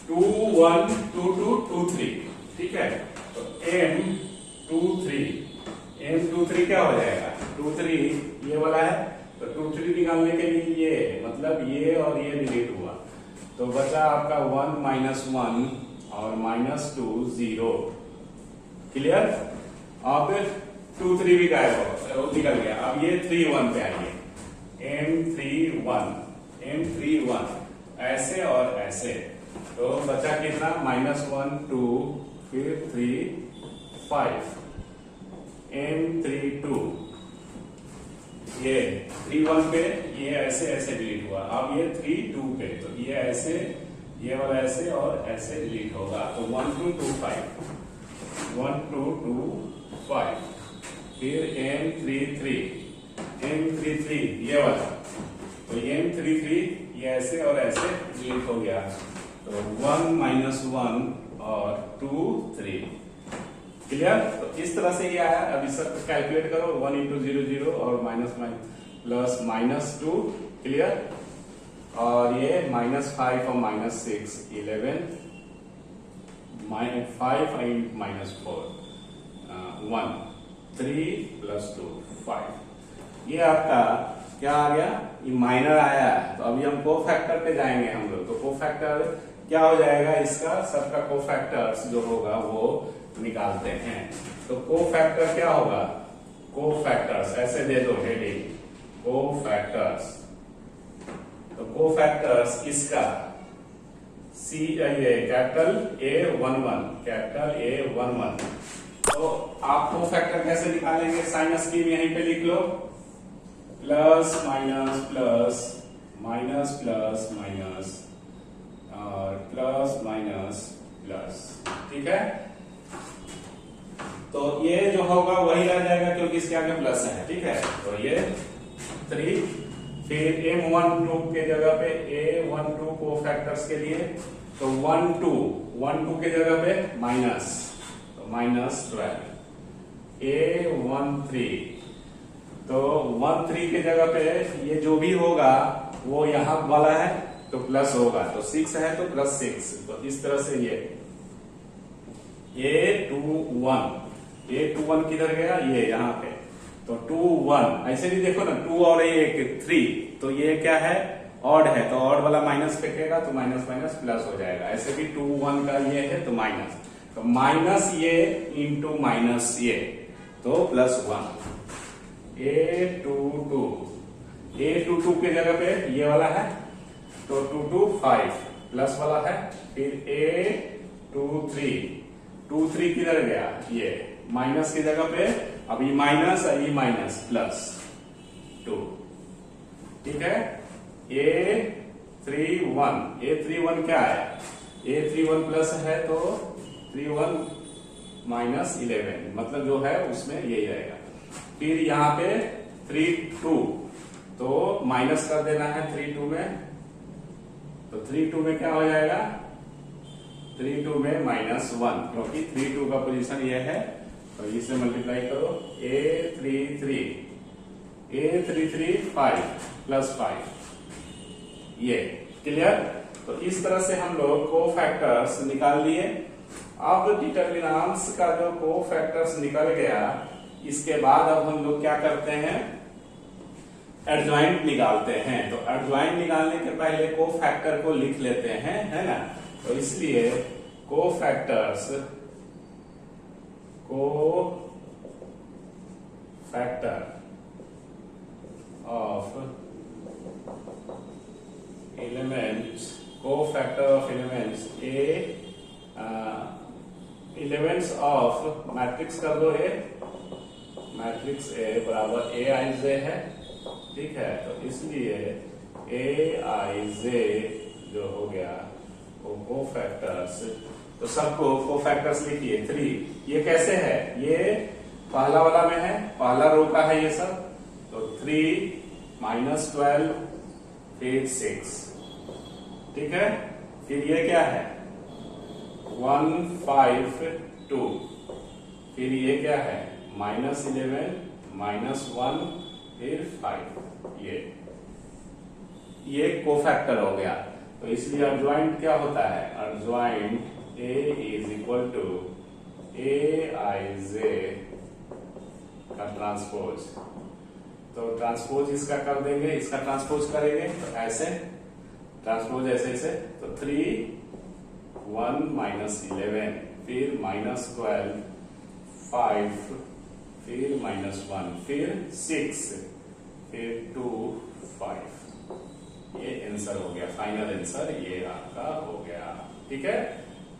2 1 2 2 2 3। ठीक है, तो M23 क्या हो जाएगा? 23 ये वाला है, तो 23 निकालने के लिए ये मतलब ये और ये डिलीट हुआ, तो बचा आपका 1 -1 और -2 0। क्लियर? अब 2 3 भी गायब हो निकल गया। अब ये 3 1 पे आइए, M31 ऐसे और ऐसे, तो बचा कितना? -1 2 फिर 3 5 M32 ये 3 1 पे ये ऐसे ऐसे डिलीट हुआ। अब ये 3 2 पे, तो ये ऐसे ये वाला ऐसे और ऐसे डिलीट होगा, तो 1 2 2 5 1 2 2 5 फिर M33 ये वाला, तो M33 ये ऐसे और ऐसे डिलीट हो गया, तो 1 -1 और 2 3। क्लियर? तो इस तरह से ये आया। अब इस सब कैलकुलेट करो, 1 × 0 0 और -2। क्लियर? और ये -5 और -6 11 5 and -4 1 3 + 2 5। ये आपका क्या आ गया, ये माइनर आया है। तो अभी हम कोफैक्टर पे जाएंगे हम लोग। तो कोफैक्टर क्या हो जाएगा, इसका सबका कोफैक्टर्स जो होगा वो निकालते हैं। तो कोफैक्टर क्या होगा, कोफैक्टर्स ऐसे दे दो हेडिंग, कोफैक्टर्स। तो कोफैक्टर्स किसका, सी ये कैपिटल A11, कैपिटल A11। तो आप कोफैक्टर कैसे निकालेंगे, साइन स्कीम यहीं पे लिख लो, plus minus plus minus plus minus और प्लस माइनस प्लस, ठीक है। तो ये जो होगा वही रह जाएगा क्योंकि इसके आगे प्लस है, ठीक है। तो ये 3, फिर M12 के जगह पे A12 कोफैक्टर्स के लिए, तो 12 के जगह पे माइनस, तो -12, A13, तो 13 के जगह पे ये जो भी होगा वो यहां वाला है तो प्लस होगा, तो 6 है तो +6। तो इस तरह से ये A21 किधर गया, ये यहाँ पे, तो 21 ऐसे भी देखो ना, 2 और 3, तो ये क्या है, ऑड है, तो ऑड वाला माइनस फेंकेगा तो माइनस माइनस प्लस हो जाएगा। ऐसे भी 2 1 का ये है तो माइनस, तो माइनस ये इंटू माइनस ये, तो +1। A22 के जगह पे ये वाला है तो 2 2 5 प्लस वाला है, फिर A23 किधर गया, ये माइनस की जगह पे, अब ये माइनस +2, ठीक है। A31 क्या है, A31 प्लस है तो 31 -11, मतलब जो है उसमें यही रहेगा। फिर यहाँ पे 32, तो माइनस कर देना है 32 में, तो 32 में क्या हो जाएगा, 32 में -1, क्योंकि 32 का पोजीशन ये है, तो इसे मल्टीप्लाई करो, A33 5 +5, ये क्लियर। तो इस तरह से हम लोग कोफैक्टर्स निकाल लिए। अब डिटरमिनेंट्स का जो कोफैक्टर्स निकल गया, इसके बाद अब हम लोग क्या करते हैं, एडजॉइंट निकालते हैं। तो एडजॉइंट निकालने के पहले कोफैक्टर को लिख लेते हैं, है ना। तो इसलिए cofactor of elements, cofactor of elements elements of matrix कर दो, मैट्रिक्स A बराबर Aij है, ठीक है। तो इसलिए Aij जो हो गया वो कोफैक्टर्स, तो सबको कोफैक्टर्स लिखिए। 3 ये कैसे है, ये पहला वाला में है, पहला रो का है ये सब, तो 3 -12 फिर 6, ठीक है। फिर ये क्या है 1 5 2, फिर ये क्या है -11 -1 फिर 5, ये कोफैक्टर हो गया। तो इसलिए एडजॉइंट क्या होता है, एडजॉइंट A = Aij का ट्रांसपोज। तो ट्रांसपोज इसका कर देंगे, इसका ट्रांसपोज करेंगे, तो ऐसे ट्रांसपोज ऐसे, तो 3 1 -11 फिर -12 5 फिर -1 फिर 6 फिर 2 5, ये आंसर हो गया, फाइनल आंसर ये आपका हो गया, ठीक है।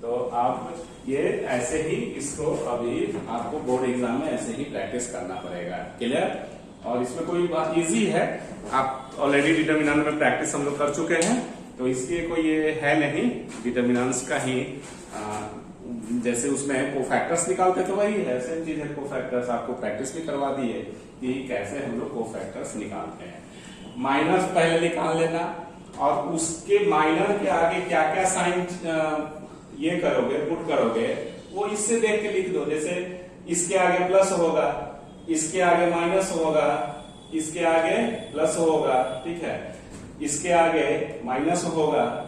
तो आप ये ऐसे ही इसको अभी आपको बोर्ड एग्जाम में ऐसे ही प्रैक्टिस करना पड़ेगा, क्लियर। और इसमें कोई बात इजी है, आप ऑलरेडी डिटरमिनेंट में प्रैक्टिस हम लोग कर चुके हैं, तो इसलिए कोई ये है नहीं, डिटरमिनेंट्स का ही जैसे उसमें कोफैक्टर्स निकालते तो वही है, सेम चीज है। कोफैक्टर्स आपको प्रैक्टिस भी करवा दी है कि कैसे हम लोग कोफैक्टर्स निकालते हैं। माइनस पहले निकाल लेना, और उसके माइनर के आगे क्या क्या साइन ये करोगे, पुट करोगे, वो इससे देख के लिख दो। जैसे इसके आगे प्लस होगा, इसके आगे माइनस होगा, इसके आगे प्लस होगा, ठीक है। इसके आगे माइनस होगा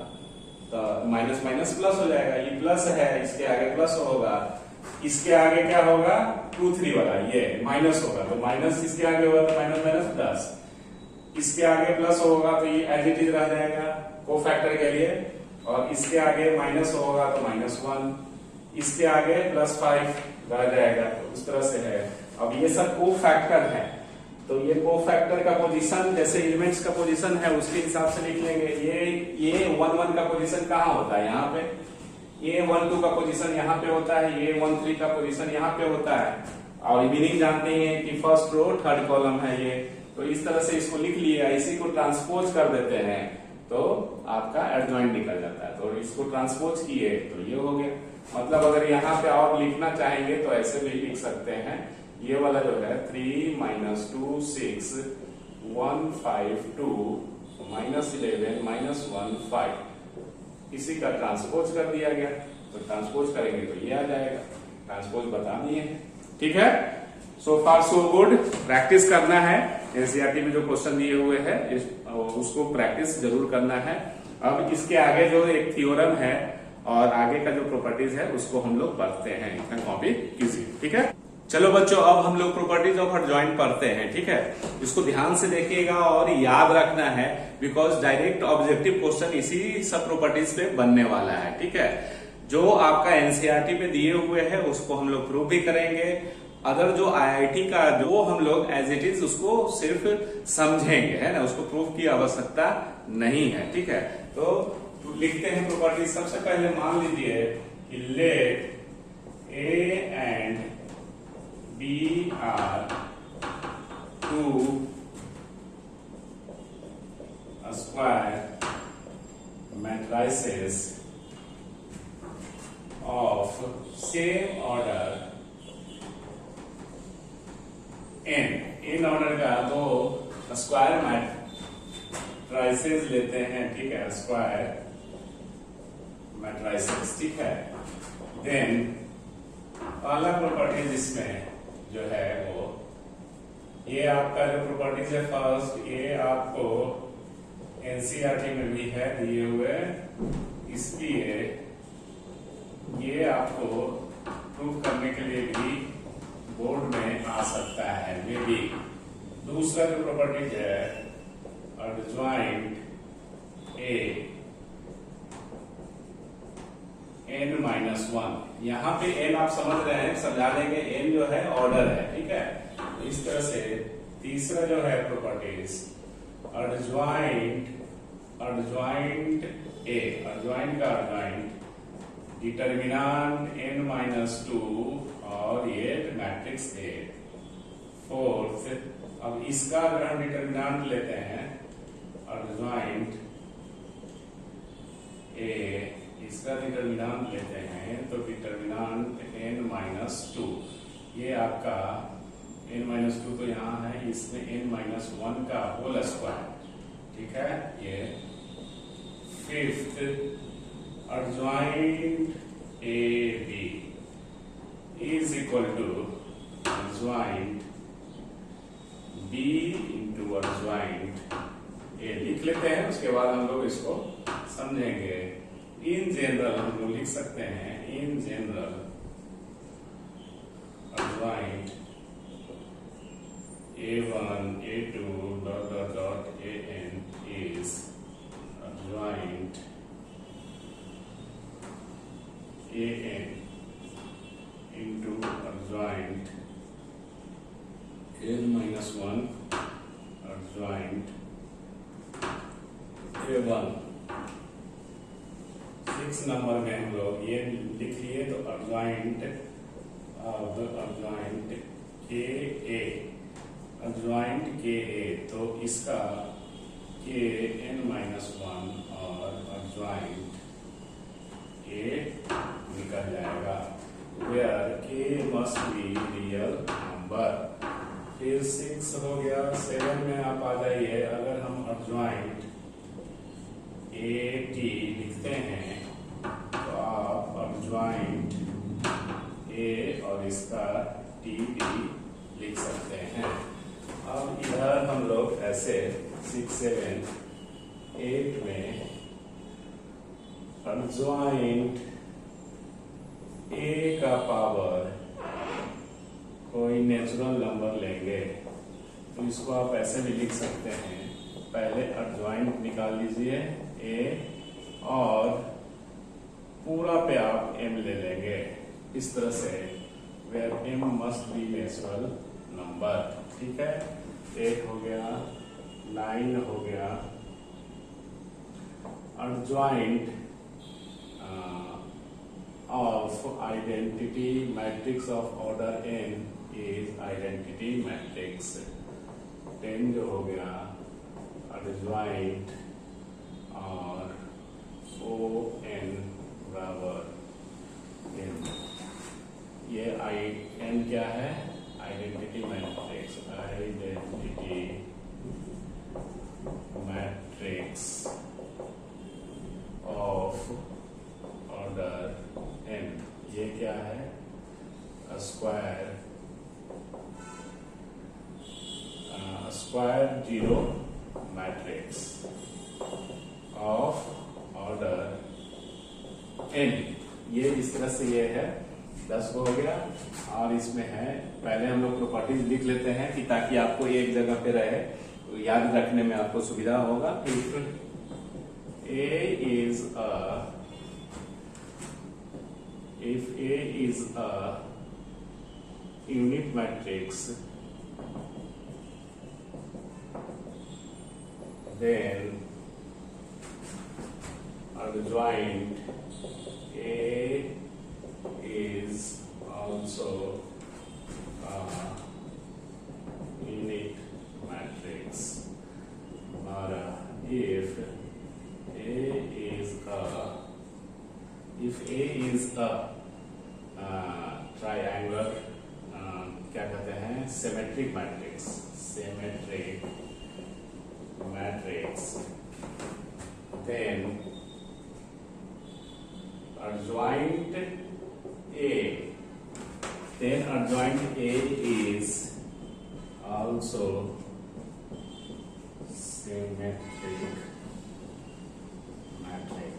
तो माइनस माइनस प्लस हो जाएगा, ये प्लस है, इसके आगे प्लस होगा, इसके आगे क्या होगा 2 3 वाला ये माइनस होगा, तो माइनस इसके आगे होगा तो माइनस माइनस प्लस, इसके आगे प्लस होगा तो ये एज इट इज रह जाएगा कोफैक्टर के लिए, और इसके आगे माइनस होगा तो -1, इसके आगे +5 रह जाएगा, तो उस तरह से है। अब ये सब कोफैक्टर है, तो ये कोफैक्टर का पोजीशन जैसे एलिमेंट्स का पोजीशन है उसके हिसाब से लिख लेंगे। ये 1 1 का पोजीशन कहाँ होता है, यहाँ पे। ये 1 2 का पोजीशन यहाँ पे होता है, ये 1 3 का पोजीशन यहाँ पे होता है, और मीनिंग जानते हैं कि फर्स्ट रो थर्ड कॉलम है ये, तो इस तरह से इसको लिख लिया। इसी को ट्रांसपोज कर देते हैं तो आपका एडजॉइंट निकल जाता है, तो इसको ट्रांसपोज किए तो ये हो गया। मतलब अगर यहाँ पे और लिखना चाहेंगे तो ऐसे भी लिख सकते हैं, ये वाला जो है 3 - 2 6 1 5 2 -11 -1 5, इसी का ट्रांसपोज कर दिया गया, तो ट्रांसपोज करेंगे तो ये आ जाएगा। ट्रांसपोज बता दिए, ठीक है। सो फार सो गुड। प्रैक्टिस करना है, एनसीईआरटी में जो क्वेश्चन दिए हुए हैं उसको प्रैक्टिस जरूर करना है। अब इसके आगे जो एक थ्योरम है और आगे का जो प्रॉपर्टीज है उसको हम लोग पढ़ते हैं, इतना कॉपी कीजिए, ठीक है। चलो बच्चों, अब हम लोग प्रॉपर्टीज ऑफ एडजॉइंट पढ़ते हैं, ठीक है। इसको ध्यान से देखिएगा और याद रखना है, बिकॉज डायरेक्ट ऑब्जेक्टिव क्वेश्चन इसी सब प्रॉपर्टीज पे बनने वाला है, ठीक है। जो आपका एनसीईआरटी में दिए हुए हैं उसको हम लोग प्रूव भी करेंगे। अदर जो आईआईटी का जो हम लोग एज इट इज उसको सिर्फ समझेंगे, है ना, उसको प्रूव की आवश्यकता नहीं है, ठीक है। तो लिखते हैं प्रॉपर्टीज। सबसे पहले मान लीजिए कि let A and B are two square matrices of same order in order का दो स्क्वायर मैट्रिसेस लेते हैं, ठीक है, स्क्वायर मैट्रिसेस, ठीक है। देन पहला प्रॉपर्टीज इसमें जो है वो ये आपका जो प्रॉपर्टीज है फर्स्ट, ये आपको एनसीईआरटी में भी है दिए हुए, इसलिए ये आपको प्रूव करने के लिए भी बोर्ड में आ सकता है मे बी। दूसरा जो प्रॉपर्टीज है एडजॉइंट ए n-1, यहाँ पे n आप समझ रहे हैं, समझा देंगे। n जो है ऑर्डर है, ठीक है। तो इस तरह से तीसरा जो है प्रॉपर्टीज एडजॉइंट ए, एडजॉइंट का एडजॉइंट डिटर्मिनेंट n-2 और ये मैट्रिक्स ए। फोर्थ, अब इसका अगर हम डिटर्मिनेंट लेते हैं एडजॉइंट ए, इसका डिटर्मिनेंट लेते हैं तो डिटर्मिनेंट n-2, ये आपका n-2 तो यहाँ है, इसमें n-1 का होल स्क्वायर, ठीक है। ये fifth adjoint A B is equal to adjoint B into adjoint A लिख लेते हैं, उसके बाद हम लोग इसको समझेंगे। इन जनरल हम लोग लिख सकते हैं, in general adjoint A1 A2 an is adjoint an into adjoint n-1 adjoint A1। 6 number में हम लोग ये लिखिए तो adjoint के a, adjoint के a, तो इसका के n-1 और adjoint a निकल जाएगा, where k must be real number। फिर 6 हो गया। 7 में आप आ जाइए, अगर हम adjoint AT लिखते हैं तो आप adjoint A और इसका T भी लिख सकते हैं। अब इधर हम लोग ऐसे 6 7 8 में adjoint A का पावर कोई नेचुरल नंबर लेंगे तो इसको आप ऐसे भी लिख सकते हैं पहले एडजॉइंट निकाल लीजिए ए, और पूरा पे आप m ले लेंगे इस तरह से, where m must be natural number. ठीक है, 8 हो गया, 9 हो गया। Adjoint of identity matrix of order n is identity matrix। 10 जो हो गया adjoint और o n बराबर n। ये n क्या है? Identity matrix, identity matrix of order n। ये क्या है? Square zero matrix of order n। ये इस तरह से ये है, 10 हो गया। और इसमें है, पहले हम लोग प्रॉपर्टीज लिख लेते हैं कि ताकि आपको एक जगह पे रहे तो याद रखने में आपको सुविधा होगा। If A is a unit matrix, then adjoint A is also a unit matrix। हमारा if A is a triangular, क्या कहते हैं, symmetric matrix, then adjoint A is also symmetric matrix।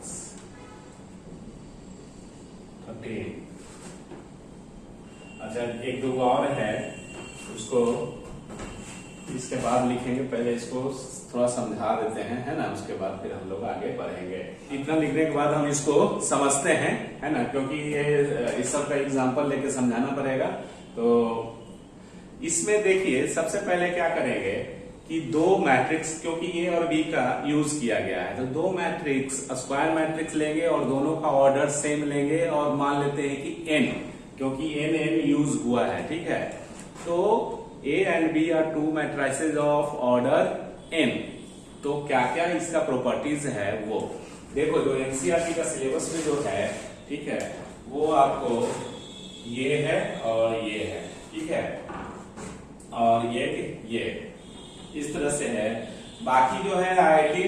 13। अच्छा, एक दो और है, उसको इसके बाद लिखेंगे। पहले इसको थोड़ा समझा देते हैं, है ना, उसके बाद फिर हम लोग आगे बढ़ेंगे। इतना लिखने के बाद हम इसको समझते हैं, है ना, क्योंकि ये इस सब का एग्जांपल लेके समझाना पड़ेगा। तो इसमें देखिए, सबसे पहले क्या करेंगे कि दो मैट्रिक्स, क्योंकि ए और बी का यूज किया गया है, तो दो मैट्रिक्स स्क्वायर मैट्रिक्स लेंगे और दोनों का ऑर्डर सेम लेंगे और मान लेते हैं कि n, क्योंकि n यूज हुआ है। ठीक है, तो A and B are two matrices of order n। तो क्या क्या इसका प्रॉपर्टीज है वो देखो, जो एनसीईआरटी का सिलेबस में जो है, ठीक है, वो आपको ये है और ये है। ठीक है, और ये इस तरह से है। बाकी जो है आईआईटी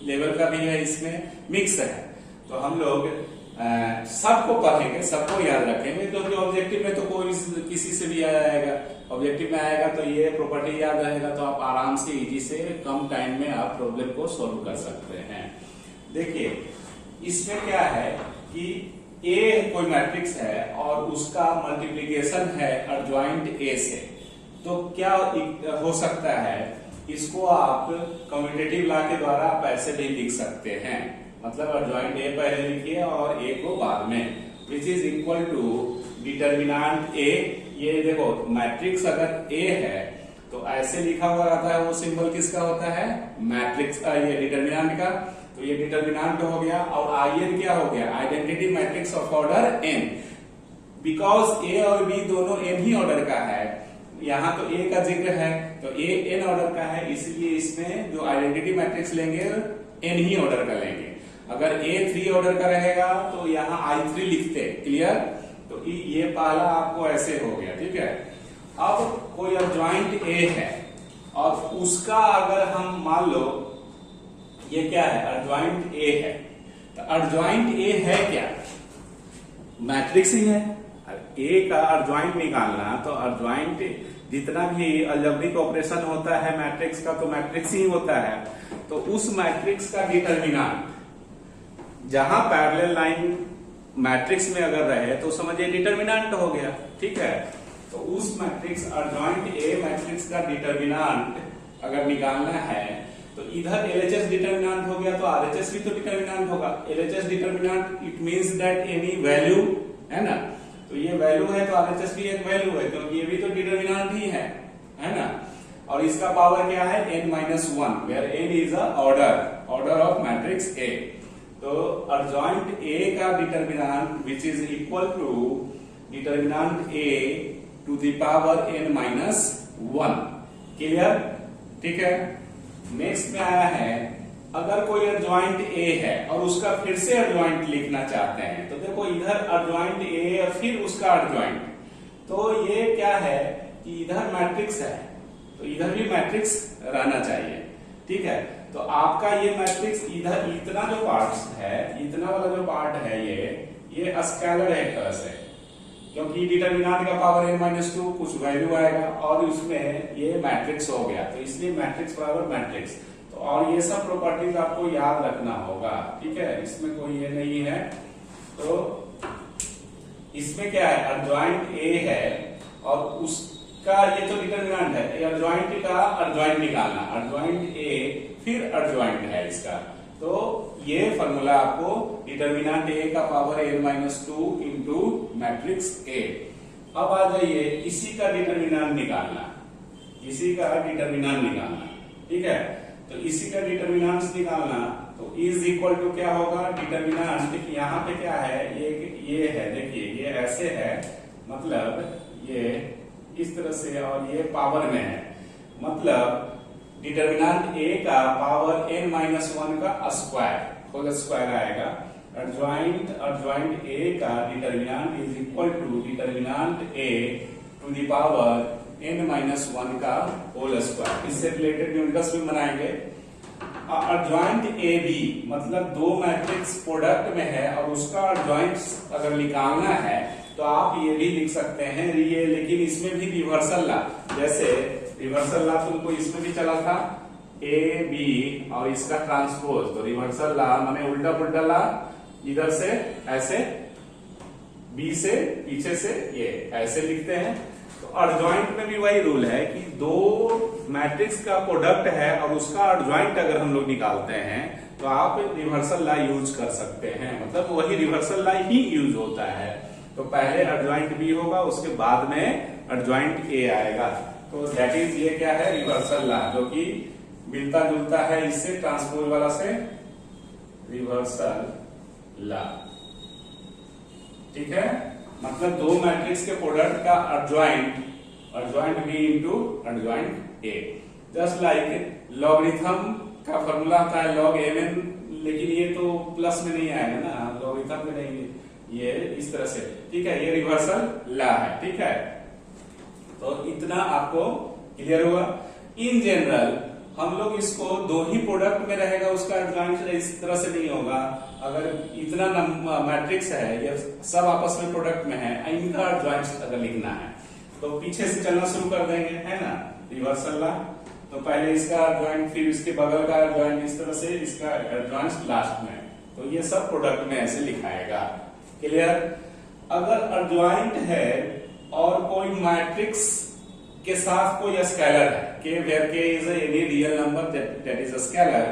लेवल का भी है, इसमें मिक्स है। तो हम लोग सबको पढ़ेंगे, सबको याद रखेंगे, क्योंकि ऑब्जेक्टिव में तो कोई किसी से भी आ जाएगा। ऑब्जेक्टिव में आएगा तो ये प्रॉपर्टी याद रहेगा, तो आप आराम से इजी से कम टाइम में आप प्रॉब्लम को सॉल्व कर सकते हैं। देखिए, इसमें क्या है कि ए कोई मैट्रिक्स है और उसका मल्टीप्लीकेशन है एडजॉइंट ए से, तो क्या हो सकता है, इसको आप कम्यूटेटिव लॉ के द्वारा आप ऐसे भी लिख सकते हैं। मतलब एडजॉइंट ए पहले लिखिए और ए को बाद में, which is equal to determinant A. ये देखो, मैट्रिक्स अगर ए है तो ऐसे लिखा हुआ रहता है, वो सिंबल किसका होता है, मैट्रिक्स, ये डिटर्मिनेंट का। तो ये डिटर्मिनेंट हो गया, और आईएन क्या हो गया, identity matrix of order N. Because A और बी दोनों एन ही ऑर्डर का है, यहाँ तो ए का जिक्र है, तो ए एन ऑर्डर का है, इसलिए इसमें जो आइडेंटिटी मैट्रिक्स लेंगे एन ही ऑर्डर का लेंगे। अगर ए 3 ऑर्डर का रहेगा तो यहाँ I3 लिखते, क्लियर। तो ये पहला आपको ऐसे हो गया। ठीक है, अब कोई एडजॉइंट ए है और उसका अगर हम मान लो, ये क्या है, एडजॉइंट ए है, तो एडजॉइंट ए है क्या, मैट्रिक्स ही है। ए का एडजॉइंट निकालना, तो एडजॉइंट जितना भी अलजेब्रिक ऑपरेशन होता है मैट्रिक्स का, तो मैट्रिक्स ही होता है। तो उस मैट्रिक्स का डिटर्मिनेंट जहां पैरेलल लाइन मैट्रिक्स में अगर रहे तो समझिए डिटर्मिनेंट हो गया। ठीक है, तो उस मैट्रिक्स एडजॉइंट ए मैट्रिक्स का डिटर्मिनेंट अगर निकालना है तो इधर LHS डिटर्मिनेंट हो गया तो RHS भी तो डिटर्मिनेंट होगा। LHS determinant it means that any value, है ना, तो ये वैल्यू है तो RHS भी एक वैल्यू है, क्योंकि ये भी तो डिटर्मिनेंट ही है ना। और इसका पावर क्या है n-1, where n is a order of matrix A। तो अर्जॉइंट A का determinant which is equal to determinant A to the power n-1। Clear? ठीक है। नेक्स्ट में आया है, अगर कोई अर्जॉइंट A है और उसका फिर से अर्जॉइंट लिखना चाहते हैं, तो देखो इधर अर्जॉइंट A और फिर उसका अर्जॉइंट, तो ये क्या है कि इधर मैट्रिक्स है तो इधर भी मैट्रिक्स रहना चाहिए। ठीक है, तो आपका ये मैट्रिक्स इधर इतना जो पार्ट है, इतना वाला जो पार्ट है ये स्केलर है एक तरह से, क्योंकि डिटर्मिनेंट का पावर n-2 कुछ वैल्यू आएगा और उसमें ये मैट्रिक्स हो गया, तो इसलिए मैट्रिक्स बराबर मैट्रिक्स। तो और ये सब प्रॉपर्टीज आपको याद रखना होगा। ठीक है, इसमें कोई ये नहीं है। तो इसमें क्या है, अर्जॉइंट A है और उसका ये तो डिटर्मिनेंट है, अर्जॉइंट का अर्जॉइंट निकालना, अर्जॉइंट A फिर अर्जॉइंट है इसका। तो ये फॉर्मूला आपको डिटर्मिनेंट A का power n-2 into matrix A। अब आ जाइए इसी का डिटर्मिनेंट निकालना, इसी का डिटर्मिनेंट निकालना। ठीक है, तो इसी का डिटर्मिनेंट निकालना, तो इज इक्वल टू क्या होगा, डिटर्मिनेंट यहाँ पे क्या है, ये है, देखिए ये ऐसे है, मतलब ये इस तरह से और ये पावर में है, मतलब डिटर्मिनेंट A का पावर n-1 का स्क्वायर, होल स्क्वायर आएगा। अर्जॉइंट A का determinant is equal to determinant A to the power n-1 का होल स्क्वायर। इससे रिलेटेड न्यूमेरिकल्स भी बनाएंगे। अर्जॉइंट AB मतलब दो मैट्रिक्स प्रोडक्ट में है और उसका अर्जॉइंट अगर निकालना है तो आप ये भी लिख सकते हैं ये, लेकिन इसमें भी रिवर्सल ला, जैसे रिवर्सल ला तुमको इसमें भी चला था AB और इसका ट्रांसपोज, तो रिवर्सल ला माने उल्टा पुल्टा ला, इधर से ऐसे B से पीछे से ये ऐसे लिखते हैं। तो अर्जॉइंट में भी वही रूल है कि दो मैट्रिक्स का प्रोडक्ट है और उसका अर्जॉइंट अगर हम लोग निकालते हैं तो आप रिवर्सल ला यूज कर सकते हैं, मतलब वही रिवर्सल ला ही यूज होता है। तो पहले अर्जॉइंट B होगा, उसके बाद में अर्जॉइंट A आएगा। तो दैट इज ये क्या है, रिवर्सल ला, जो कि मिलता जुलता है इससे, ट्रांसपोज वाला से, रिवर्सल ला। ठीक है, मतलब दो मैट्रिक्स के प्रोडक्ट का adjoint B into adjoint A। Just like logarithm का फॉर्मूला होता है log mn, लेकिन ये तो प्लस में नहीं आएगा ना, लॉगरिथम में नहीं, ये इस तरह से। ठीक है, ये रिवर्सल ला है। ठीक है, तो इतना आपको क्लियर हुआ। इन जनरल हम लोग इसको दो ही प्रोडक्ट में रहेगा, उसका अर्जॉइंट इस तरह से नहीं होगा। अगर इतना मैट्रिक्स है, ये सब आपस में प्रोडक्ट में है, इनका अर्जॉइंट अगर लिखना है तो पीछे से चलना शुरू कर देंगे, है ना, रिवर्सल ला। तो पहले इसका अर्जॉइंट, फिर इसके बगल का अर्जॉइंट, इस तरह से इसका अर्जॉइंट लास्ट में। तो ये सब प्रोडक्ट में ऐसे लिखाएगा। क्लियर? अगर अर्जॉइंट है और कोई मैट्रिक्स के साथ कोई स्केलर है, के वेयर के is any real number that is a scalar,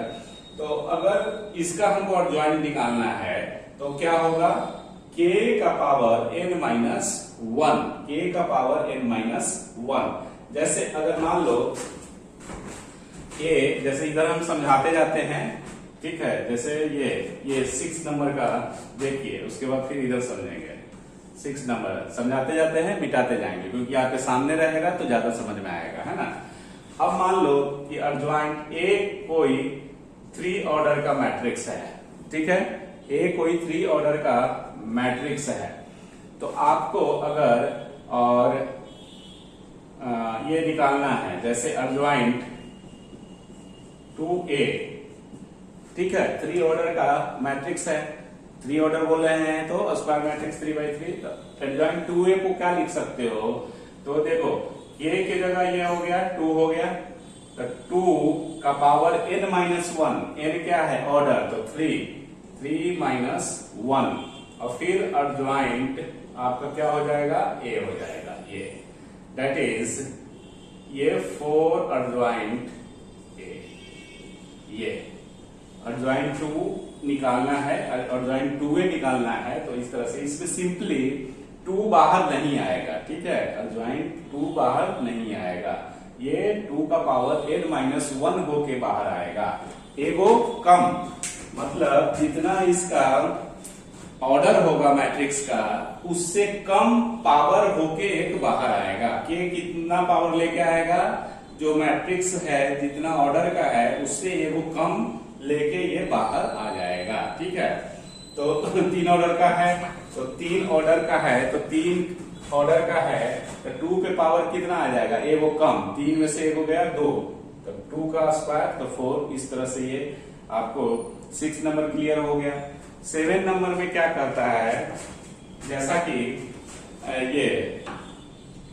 तो अगर इसका हमको अर्जॉइंट निकालना है तो क्या होगा, k का पावर n-1, k का पावर n-1। जैसे अगर मान लो k, जैसे इधर हम समझाते जाते हैं, ठीक है, जैसे ये 6 नंबर का देखिए, उसके बाद फिर इधर समझेंगे। 6 नंबर समझाते जाते हैं, मिटाते जाएंगे, क्योंकि आपके सामने रहेगा तो ज्यादा समझ में आएगा, है ना। अब मान लो कि अर्जॉइंट A कोई 3 ऑर्डर का मैट्रिक्स है, ठीक है, A कोई 3 ऑर्डर का मैट्रिक्स है, तो आपको अगर और ये निकालना है, जैसे अर्जॉइंट 2A, ठीक है, 3 ऑर्डर का मैट्रिक्स है, 3 ऑर्डर बोल रहे हैं तो स्क्वायर मैट्रिक्स 3/3। अर्जॉइंट 2A को क्या लिख सकते हो, तो देखो A की जगह ये हो गया 2 हो गया, तो 2 का पावर n-1, n क्या है ऑर्डर, तो 3 माइनस 1, और फिर अर्जॉइंट आपका क्या हो जाएगा, A हो जाएगा, ये दैट इज ये 4 अर्जॉइंट A। ये एडजॉइंट 2 निकालना है, एडजॉइंट 2a निकालना है, तो इस तरह से इसमें सिंपली 2 बाहर नहीं आएगा, ठीक है, एडजॉइंट 2 बाहर नहीं आएगा, ये 2 का पावर n-1 होके बाहर आएगा, एगो कम, मतलब जितना इसका ऑर्डर होगा मैट्रिक्स का उससे कम पावर होके एक बाहर आएगा। कि कितना पावर लेके आएगा, जो मैट्रिक्स है जितना ऑर्डर का है उससे एगो कम लेके ये बाहर आ जाएगा, ठीक है। तो 3 ऑर्डर का है, तो 3 ऑर्डर का है, तो 3 ऑर्डर का है, तो 2 पे पावर कितना आ जाएगा, एगो कम, 3 में से एगो गया 2, तो 2 का स्क्वायर तो 4। इस तरह से ये आपको 6 नंबर क्लियर हो गया। 7 नंबर में क्या करता है, जैसा कि ये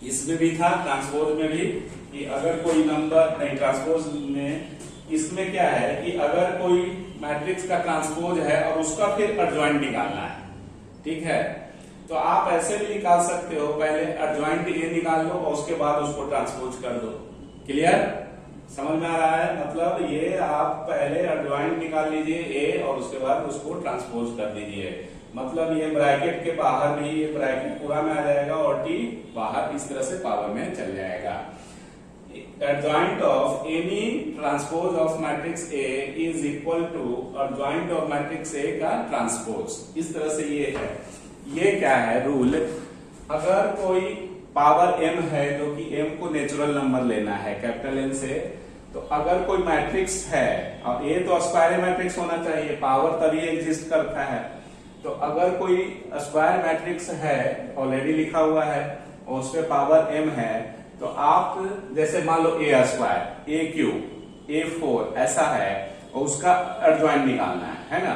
इसमें भी था, ट्रांसपोज में भी, कि अगर कोई नंबर नहीं, ट्रांसपोज में इसमें क्या है कि अगर कोई मैट्रिक्स का ट्रांसपोज है और उसका फिर एडजॉइंट निकालना है, ठीक है, तो आप ऐसे भी निकाल सकते हो, पहले एडजॉइंट ए निकाल लो और उसके बाद उसको ट्रांसपोज कर दो। क्लियर, समझ में आ रहा है? मतलब ये आप पहले एडजॉइंट निकाल लीजिए ए और उसके बाद उसको ट्रांसपोज कर दीजिए, मतलब ये ब्रैकेट के बाहर भी ये ब्रैकेट पूरा में आ जाएगा और टी बाहर, इस तरह से पावर में चल जाएगा। Adjoint of any transpose of matrix A is equal to adjoint of matrix A का ट्रांसपोज, इस तरह से ये है। ये क्या है रूल, अगर कोई पावर m है, जो कि m को नेचुरल नंबर लेना है कैपिटल N से, तो अगर कोई मैट्रिक्स है, और A तो स्क्वायर मैट्रिक्स होना चाहिए, पावर तभी एग्जिस्ट करता है, तो अगर कोई स्क्वायर मैट्रिक्स है ऑलरेडी लिखा हुआ है और उस पर पावर m है, तो आप जैसे मान लो ए स्क्वायर, ए क्यूब, A4 ऐसा है और उसका एडजॉइंट निकालना है ना,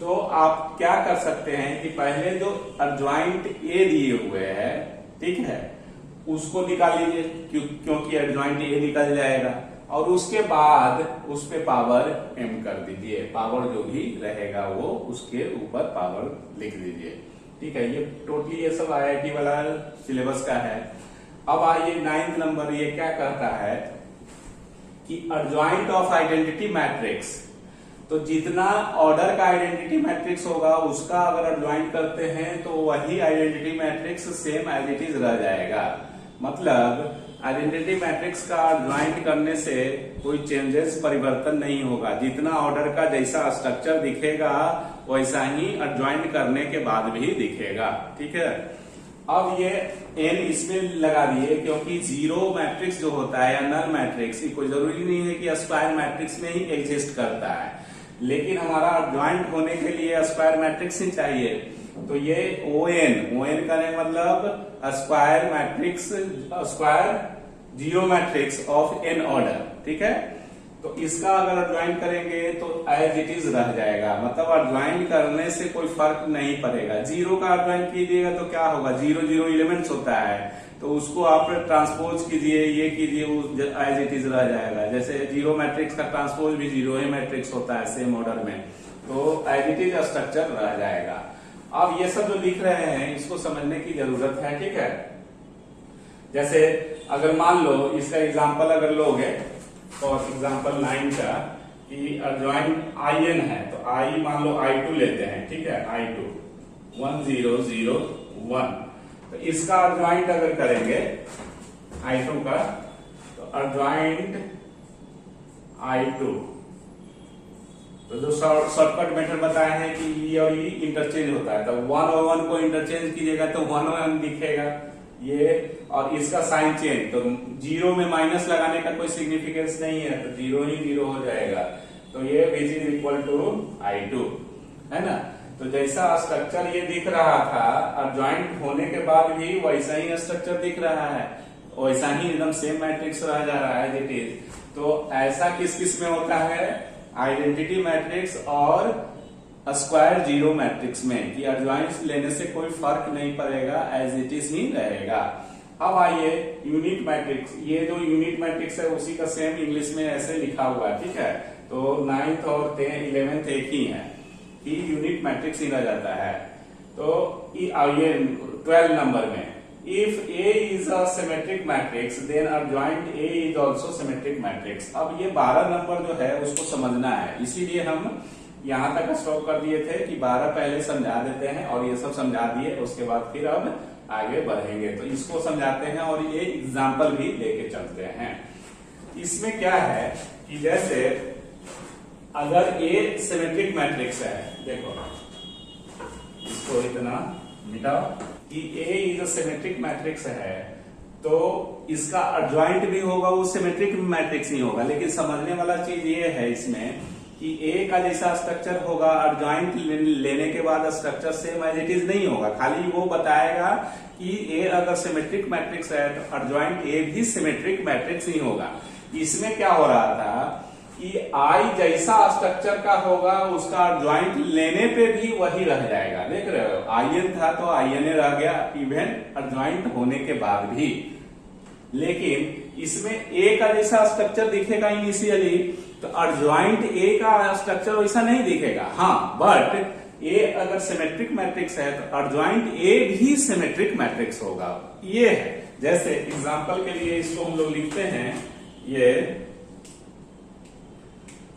तो आप क्या कर सकते हैं कि पहले जो एडजॉइंट ए दिए हुए हैं, ठीक है, उसको निकाल लीजिए, क्योंकि एडजॉइंट ए निकल जाएगा, और उसके बाद उस पे पावर m कर दीजिए, पावर जो भी रहेगा वो उसके ऊपर पावर लिख दीजिए, ठीक है। ये टोटली ये सब IIT वाला सिलेबस का है। अब आइए 9th नंबर, ये क्या कहता है कि एडजॉइंट ऑफ आइडेंटिटी मैट्रिक्स, तो जितना ऑर्डर का आइडेंटिटी मैट्रिक्स होगा उसका अगर एडजॉइंट करते हैं तो वही identity matrix same as it is रह जाएगा। मतलब आइडेंटिटी मैट्रिक्स का एडजॉइंट करने से कोई चेंजेस, परिवर्तन नहीं होगा, जितना ऑर्डर का जैसा स्ट्रक्चर दिखेगा वैसा ही एडजॉइंट करने के बाद भी दिखेगा, ठीक है। अब ये n इसमें लगा दिए, क्योंकि जीरो मैट्रिक्स जो होता है या नल मैट्रिक्स, कोई जरूरी नहीं है कि स्क्वायर मैट्रिक्स में ही एग्जिस्ट करता है, लेकिन हमारा एडजॉइंट होने के लिए स्क्वायर मैट्रिक्स ही चाहिए, तो ये ON का मतलब square matrix, square zero matrix of n order, ठीक है। तो इसका अगर एडजॉइंट करेंगे तो एज इट इज रह जाएगा, मतलब एडजॉइंट करने से कोई फर्क नहीं पड़ेगा। जीरो का एडजॉइंट कीजिएगा तो क्या होगा, 0 0 एलिमेंट्स होता है, तो उसको आप ट्रांसपोज कीजिए, ये कीजिए, एज इट इज रह जाएगा। जैसे जीरो मैट्रिक्स का ट्रांसपोज भी जीरो ही मैट्रिक्स होता है सेम ऑर्डर में, तो एज इट इज स्ट्रक्चर रह जाएगा। अब ये सब जो लिख रहे हैं इसको समझने की जरूरत है, ठीक है। जैसे अगर मान लो इसका एग्जाम्पल अगर लोगे, फॉर एग्जाम्पल 9 का, कि एडजॉइंट IN है, तो I मान लो I2 लेते हैं, ठीक है, I2 1 0 0 1, तो इसका एडजॉइंट अगर करेंगे I2 का, तो एडजॉइंट I2, तो जो शॉर्टकट मेथड बताए हैं कि E और E इंटरचेंज होता है, तो 1 और 1 को इंटरचेंज कीजिएगा तो 1 और 1 दिखेगा ये, और इसका साइन चेंज, तो 0 में माइनस लगाने का कोई सिग्निफिकेंस नहीं है, तो 0 ही 0 हो जाएगा, तो ये विच इज इक्वल टू I2, है ना। तो जैसा स्ट्रक्चर ये दिख रहा था, एडजॉइंट होने के बाद भी वैसा ही स्ट्रक्चर दिख रहा है, वैसा ही एकदम सेम मैट्रिक्स रह जा रहा है इट इज। तो ऐसा किस किस में होता है, आइडेंटिटी मैट्रिक्स और स्क्वायर जीरो मैट्रिक्स में, कि एडजॉइंट लेने से कोई फर्क नहीं पड़ेगा, एज इट इज ही रहेगा। अब आइए यूनिट मैट्रिक्स, ये जो यूनिट मैट्रिक्स है उसी का सेम इंग्लिश में ऐसे लिखा हुआ है, ठीक है। तो 9th और 11th एक ही है कि यूनिट मैट्रिक्स ही रह जाता है। तो ये 12 नंबर में if A is a symmetric matrix then adjoint A is also symmetric matrix. अब ये 12 नंबर जो है उसको समझना है, इसीलिए हम यहां तक स्टॉप कर दिए थे कि 12 पहले समझा देते हैं और ये सब समझा दिए, उसके बाद फिर अब आगे बढ़ेंगे। तो इसको समझाते हैं और ये एग्जाम्पल भी लेके चलते हैं। इसमें क्या है कि जैसे अगर ए सिमेट्रिक मैट्रिक्स है, देखो इसको इतना मिटाओ कि ए इज अ सिमेट्रिक मैट्रिक्स है, तो इसका एडजॉइंट भी होगा, वो सिमेट्रिक मैट्रिक्स नहीं होगा। लेकिन समझने वाला चीज ये है इसमें कि ए का जैसा स्ट्रक्चर होगा, एडजॉइंट लेने के बाद structure same as it is नहीं होगा, खाली वो बताएगा कि ए अगर सिमेट्रिक मैट्रिक्स है तो एडजॉइंट ए भी सिमेट्रिक मैट्रिक्स नहीं होगा। इसमें क्या हो रहा था कि आई जैसा स्ट्रक्चर का होगा उसका एडजॉइंट लेने पे भी वही रह जाएगा। देख रहे हो, आईएन था तो आईएन रह गया इवन एडजॉइंट होने के बाद भी। लेकिन इसमें ए का जैसा स्ट्रक्चर दिखेगा इनिशियली, तो एडजॉइंट ए का स्ट्रक्चर वैसा नहीं दिखेगा। हाँ, बट ए अगर सिमेट्रिक मैट्रिक्स है तो एडजॉइंट ए भी सिमेट्रिक मैट्रिक्स होगा। ये है, जैसे एग्जांपल के लिए इसको हम लोग लिखते हैं, ये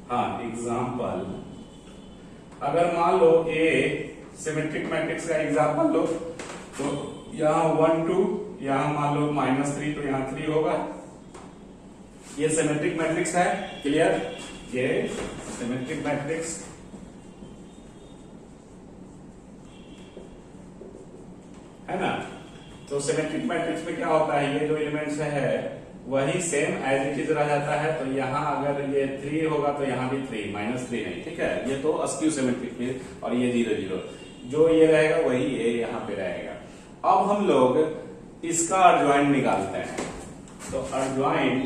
हाँ एग्जाम्पल, अगर मान लो ए सिमेट्रिक मैट्रिक्स का एग्जाम्पल लो, तो यहाँ 1 2, यहाँ मान लो -3, तो यहाँ 3 होगा। ये सिमेट्रिक मैट्रिक्स है, क्लियर? ये सिमेट्रिक मैट्रिक्स है ना। तो सिमेट्रिक मैट्रिक्स में क्या होता है, ये जो एलिमेंट्स है वही सेम एज इट इज रह जाता है। तो यहाँ अगर ये 3 होगा तो यहाँ भी 3, -3 नहीं, ठीक है। ये तो अस्क्यू सिमेट्रिक में, और ये 0 0 जो ये रहेगा वही ये यहाँ पे रहेगा। अब हम लोग इसका एडजॉइंट निकालते हैं। तो एडजॉइंट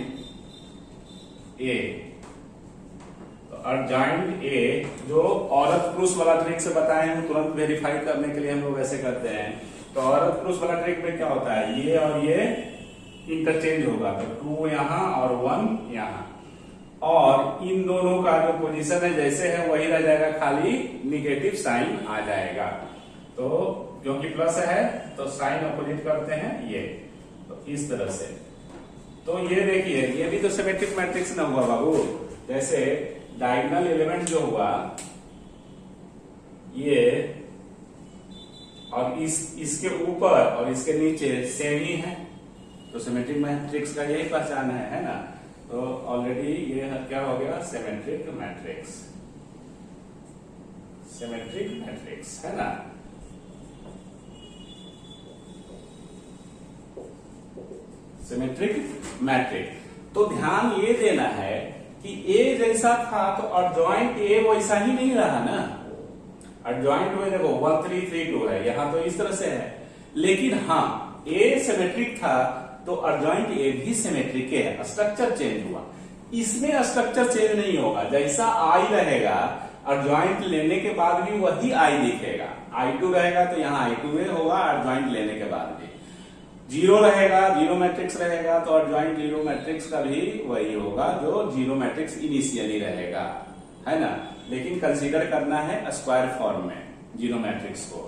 ए, तो एडजॉइंट ए जो औरत पुरुष वाला ट्रिक से बताए हैं, तुरंत वेरीफाई करने के लिए हम लोग ऐसे करते हैं। तो औरत पुरुष वाला ट्रिक में क्या होता है, ये और ये इंटरचेंज होगा, तो 2 यहां और 1 यहां, और इन दोनों का जो पोजीशन है जैसे है वही रह जाएगा, खाली निगेटिव साइन आ जाएगा। तो क्योंकि प्लस है तो साइन अपोजिट करते हैं ये, तो इस तरह से। तो ये देखिए, ये भी तो सिमेट्रिक मैट्रिक्स ना हुआ बाबू। जैसे डायगोनल एलिमेंट जो हुआ ये, और इसके ऊपर और इसके नीचे सेम ही है, तो सिमेट्रिक मैट्रिक्स का यही पहचान है ना। तो ऑलरेडी ये क्या हो गया, सिमेट्रिक मैट्रिक्स, सिमेट्रिक मैट्रिक्स है ना। Symmetric matrix. तो ध्यान ये देना है कि ए जैसा था तो एडजॉइंट ए वैसा ही नहीं रहा ना। एडजॉइंट में देखो 1 3 3 2 है, यहां तो इस तरह से है। लेकिन हाँ, ए सिमेट्रिक था तो एडजॉइंट ए भी सिमेट्रिक है, स्ट्रक्चर चेंज हुआ। इसमें स्ट्रक्चर चेंज नहीं होगा, जैसा आई रहेगा एडजॉइंट लेने के बाद भी वही आई दिखेगा। I2 रहेगा तो यहाँ I2A होगा एडजॉइंट लेने के बाद भी। 0 रहेगा, 0 मैट्रिक्स रहेगा तो एडजॉइंट 0 मैट्रिक्स का भी वही होगा जो 0 मैट्रिक्स इनिशियली रहेगा, है ना। लेकिन कंसीडर करना है स्क्वायर फॉर्म में 0 मैट्रिक्स को।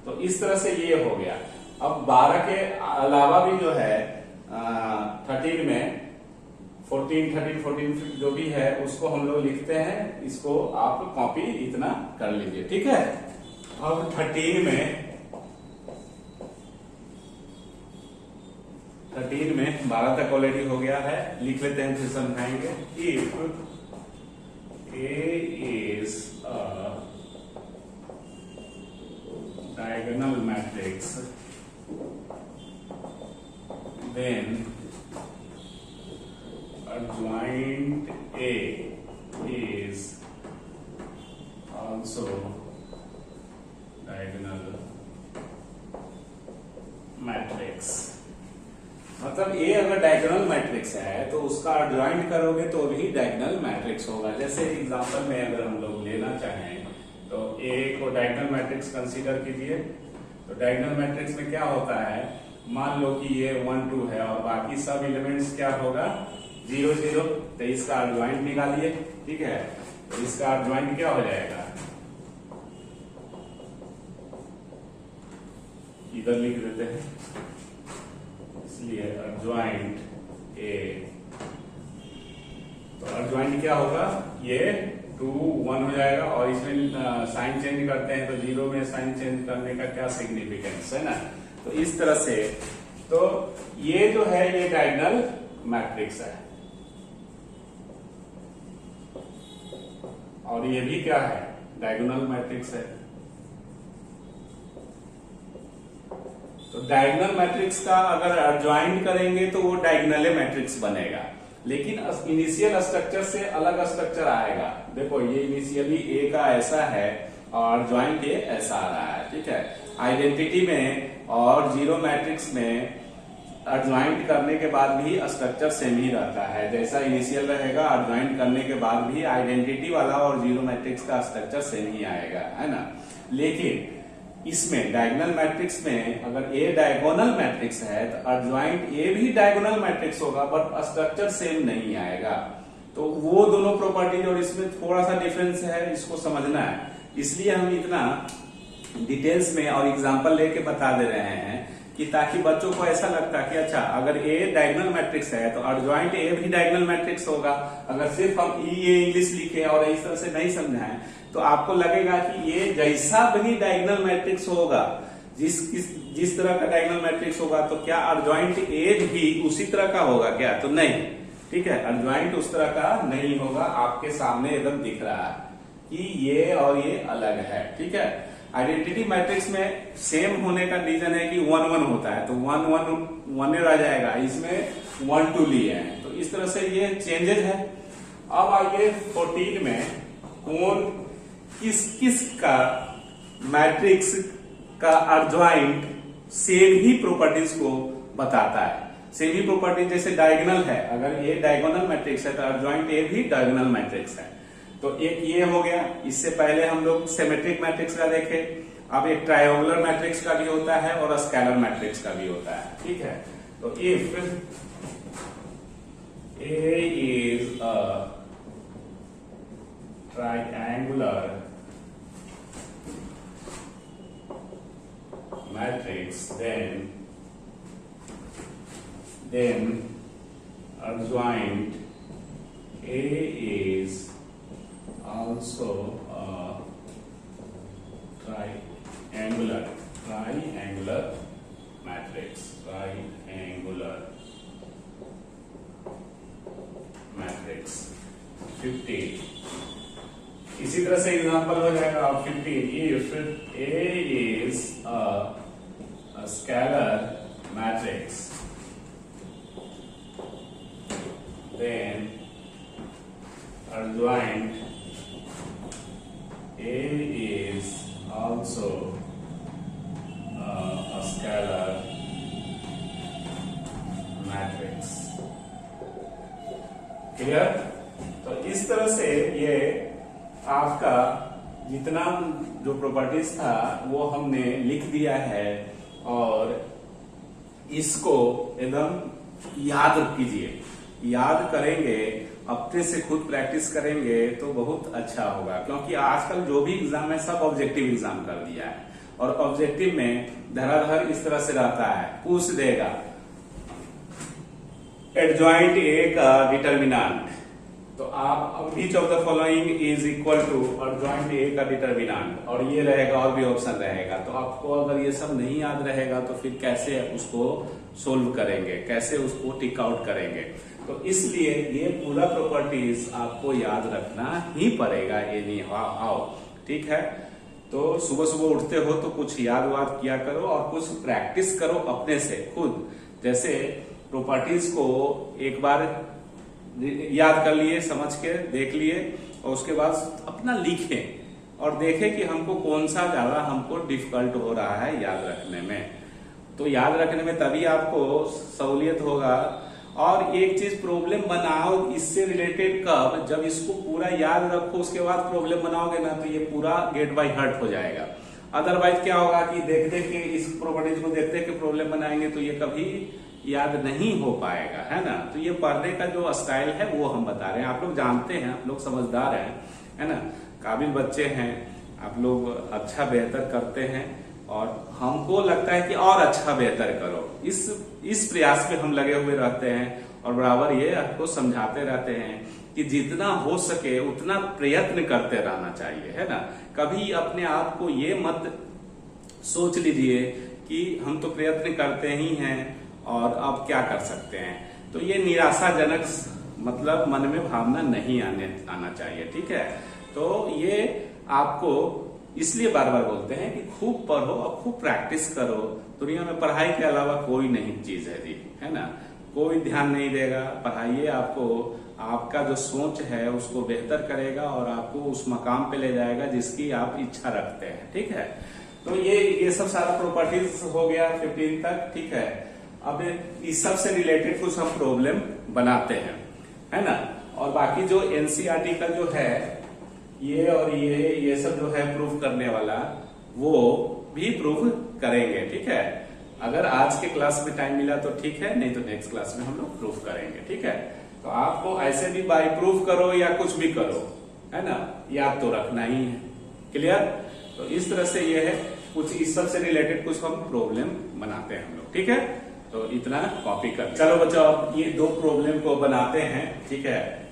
तो इस तरह से ये हो गया। अब 12 के अलावा भी जो है 13 में 14 13 14 जो भी है उसको हम लोग लिखते हैं। इसको आप कॉपी इतना कर लीजिए, ठीक है। अब 13 में 12 तक ऑलरेडी हो गया है, लिख लेते हैं फिर समझाएंगे। If A is a diagonal matrix, then adjoint A is also diagonal matrix। मतलब A अगर डायगोनल मैट्रिक्स है तो उसका एडजॉइंट करोगे तो भी डायगोनल मैट्रिक्स होगा। जैसे एग्जांपल में अगर हम लोग लेना चाहें तो A को डायगोनल मैट्रिक्स कंसीडर कीजिए। तो डायगोनल मैट्रिक्स में क्या होता है, मान लो कि ये 1 2 है और बाकी सब एलिमेंट्स क्या होगा 0 0, तो इसका एडजॉइंट निकालिए, ठीक है। तो इसका एडजॉइंट क्या हो जाएगा, इधर लिख देते हैं इसलिए adjoint A, तो adjoint क्या होगा, ये 2 1 हो जाएगा, और इसमें साइन चेंज करते हैं तो 0 में साइन चेंज करने का क्या सिग्निफिकेंस है ना। तो इस तरह से, तो ये जो है ये डायगोनल मैट्रिक्स है, और ये भी क्या है, डायगोनल मैट्रिक्स है। तो डायगोनल मैट्रिक्स का अगर एडजॉइंट करेंगे तो वो डायगोनल मैट्रिक्स बनेगा, लेकिन इनिशियल स्ट्रक्चर से अलग स्ट्रक्चर आएगा। देखो ये इनिशियली ए का ऐसा है और ज्वाइंट ए ऐसा आ रहा है, ठीक है। आइडेंटिटी में और जीरो मैट्रिक्स में एडजॉइंट करने के बाद भी स्ट्रक्चर सेम ही रहता है, जैसा इनिशियल रहेगा एडजॉइंट करने के बाद भी आइडेंटिटी वाला और जीरो मैट्रिक्स का स्ट्रक्चर सेम ही आएगा, है ना। लेकिन इसमें डायगोनल मैट्रिक्स में अगर ए डायगोनल मैट्रिक्स है तो एडजॉइंट ए भी डायगोनल मैट्रिक्स होगा, बट स्ट्रक्चर सेम नहीं आएगा। तो वो दोनों प्रॉपर्टीज और इसमें थोड़ा सा डिफरेंस है, इसको समझना है। इसलिए हम इतना डिटेल्स में और एग्जांपल लेके बता दे रहे हैं कि ताकि बच्चों को ऐसा लगता है कि अच्छा अगर ए डायगोनल मैट्रिक्स है तो एडजॉइंट ए भी डायगोनल मैट्रिक्स होगा। अगर सिर्फ हम ए इंग्लिश लिखे और इस तरह से नहीं समझाएं तो आपको लगेगा कि ये जैसा भी डायगोनल मैट्रिक्स होगा, जिस तरह का डायगोनल मैट्रिक्स होगा तो क्या एडजॉइंट ए भी उसी तरह का होगा क्या, तो नहीं, ठीक है। एडजॉइंट उस तरह का नहीं होगा, आपके सामने एकदम दिख रहा है कि ये और ये अलग है, ठीक है। आइडेंटिटी मैट्रिक्स में सेम होने का रीजन है कि 1 1 होता है, तो 1 1 1 रह जाएगा, इसमें 1 2 लिए हैं, तो इस तरह से ये चेंजेस है। अब आइए 14 में कौन किस किस का मैट्रिक्स का एडजॉइंट सेम ही प्रॉपर्टीज को बताता है। सेम ही प्रॉपर्टीज जैसे डायगोनल है, अगर ये डायगोनल मैट्रिक्स है तो एडजॉइंट ए भी डायगोनल मैट्रिक्स है। तो एक ये हो गया। इससे पहले हम लोग सिमेट्रिक मैट्रिक्स का देखे, अब एक ट्रायंगुलर मैट्रिक्स का भी होता है और स्केलर मैट्रिक्स का भी होता है, ठीक है। तो if A is a triangular matrix, then adjoint A is also a triangular matrix, triangular matrix। 15 इसी तरह से एग्जांपल हो जाएगा आप 15 if A is a scalar matrix, then adjoint A is also a scalar matrix। Clear? तो इस तरह से ये आपका जितना जो प्रॉपर्टीज था वो हमने लिख दिया है, और इसको एकदम याद कीजिए। याद करेंगे, अपने से खुद प्रैक्टिस करेंगे तो बहुत अच्छा होगा, क्योंकि आजकल जो भी एग्जाम है सब ऑब्जेक्टिव एग्जाम कर दिया है, और ऑब्जेक्टिव में धराधर इस तरह से रहता है, पूछ देगा एडजॉइंट ए का डिटर्मिनेंट, तो आप which of the following is equal to adjoint A का डिटर्मिनेंट, और ये रहेगा और भी ऑप्शन रहेगा। तो आपको अगर ये सब नहीं याद रहेगा तो फिर कैसे उसको सोल्व करेंगे, कैसे उसको टिक आउट करेंगे। तो इसलिए ये पूरा प्रॉपर्टीज आपको याद रखना ही पड़ेगा, एनी हाउ, ठीक है। तो सुबह सुबह उठते हो तो कुछ याद वाद किया करो और कुछ प्रैक्टिस करो अपने से खुद। जैसे प्रॉपर्टीज को एक बार याद कर लिए, समझ के देख लिए, और उसके बाद अपना लिखें और देखें कि हमको कौन सा ज्यादा हमको डिफिकल्ट हो रहा है याद रखने में। तो याद रखने में तभी आपको सहूलियत होगा। और एक चीज, प्रॉब्लम बनाओ इससे रिलेटेड कब, जब इसको पूरा याद रखो उसके बाद प्रॉब्लम बनाओगे ना तो ये पूरा गेट बाय हार्ट हो जाएगा। अदरवाइज क्या होगा कि देख देख के इस प्रॉपर्टीज को देख देख के प्रॉब्लम बनाएंगे तो ये कभी याद नहीं हो पाएगा, है ना। तो ये पढ़ने का जो स्टाइल है वो हम बता रहे हैं, आप लोग जानते हैं, आप लोग समझदार हैं, है ना, काबिल बच्चे हैं, आप लोग अच्छा बेहतर करते हैं। और हमको लगता है कि और अच्छा बेहतर करो। इस प्रयास में हम लगे हुए रहते हैं और बराबर ये आपको समझाते रहते हैं कि जितना हो सके उतना प्रयत्न करते रहना चाहिए, है ना। कभी अपने आप को ये मत सोच लीजिए कि हम तो प्रयत्न करते ही हैं और अब क्या कर सकते हैं। तो ये निराशाजनक मतलब मन में भावना नहीं आना चाहिए, ठीक है। तो ये आपको इसलिए बार बार बोलते हैं कि खूब पढ़ो और खूब प्रैक्टिस करो। दुनिया में पढ़ाई के अलावा कोई नहीं चीज है ना। कोई ध्यान नहीं देगा। पढ़ाइए आपको, आपका जो सोच है उसको बेहतर करेगा और आपको उस मकाम पे ले जाएगा जिसकी आप इच्छा रखते हैं, ठीक है। तो ये सब सारा प्रॉपर्टीज हो गया 15 तक, ठीक है। अब इस सब से रिलेटेड कुछ हम प्रॉब्लम बनाते हैं, है ना। और बाकी जो एनसीईआरटी का जो है ये और ये सब जो है प्रूव करने वाला वो भी प्रूव करेंगे, ठीक है। अगर आज के क्लास में टाइम मिला तो ठीक है, नहीं तो नेक्स्ट क्लास में हम लोग प्रूव करेंगे, ठीक है। तो आपको ऐसे भी बाय प्रूव करो या कुछ भी करो, है ना, याद तो रखना ही है। क्लियर। तो इस तरह से ये है, कुछ इस सब से रिलेटेड कुछ हम प्रॉब्लम बनाते हैं हम लोग, ठीक है। तो इतना कॉपी कर। चलो बच्चों, अब ये दो प्रॉब्लम को बनाते हैं, ठीक है।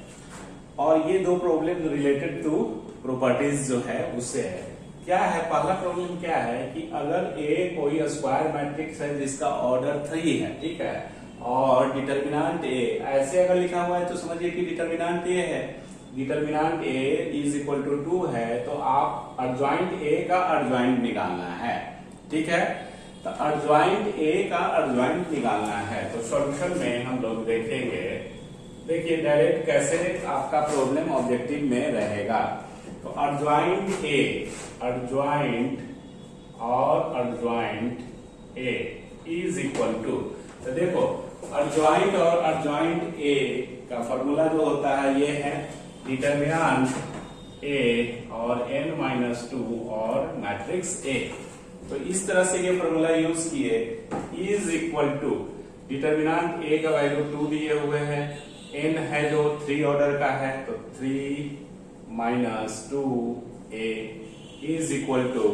और ये दो प्रॉब्लम रिलेटेड टू प्रॉपर्टीज जो है उससे है। क्या है पहला प्रॉब्लम, क्या है कि अगर ए कोई स्क्वायर मैट्रिक्स है जिसका ऑर्डर 3 है, ठीक है, और डिटर्मिनेंट ए ऐसे अगर लिखा हुआ है तो समझिए कि डिटर्मिनेंट ए है। Determinant A is equal to 2 है, तो आप एडजॉइंट ए का एडजॉइंट निकालना है, ठीक है। तो एडजॉइंट ए का एडजॉइंट निकालना है। तो सॉल्यूशन में हम लोग देखेंगे, देखिए डायरेक्ट कैसे आपका प्रॉब्लम ऑब्जेक्टिव में रहेगा। तो एडजॉइंट ए, एडजॉइंट और adjoint A is equal to, तो देखो एडजॉइंट और एडजॉइंट ए का फॉर्मूला जो होता है ये है डिटर्मिनेंट ए और n-2 और मैट्रिक्स ए। तो इस तरह से ये फॉर्मूला यूज किए, इज इक्वल टू डिटर्मिनेंट ए का वैल्यू 2 दिए हुए हैं, n है जो 3 ऑर्डर का है, तो 3 - 2a इज इक्वल टू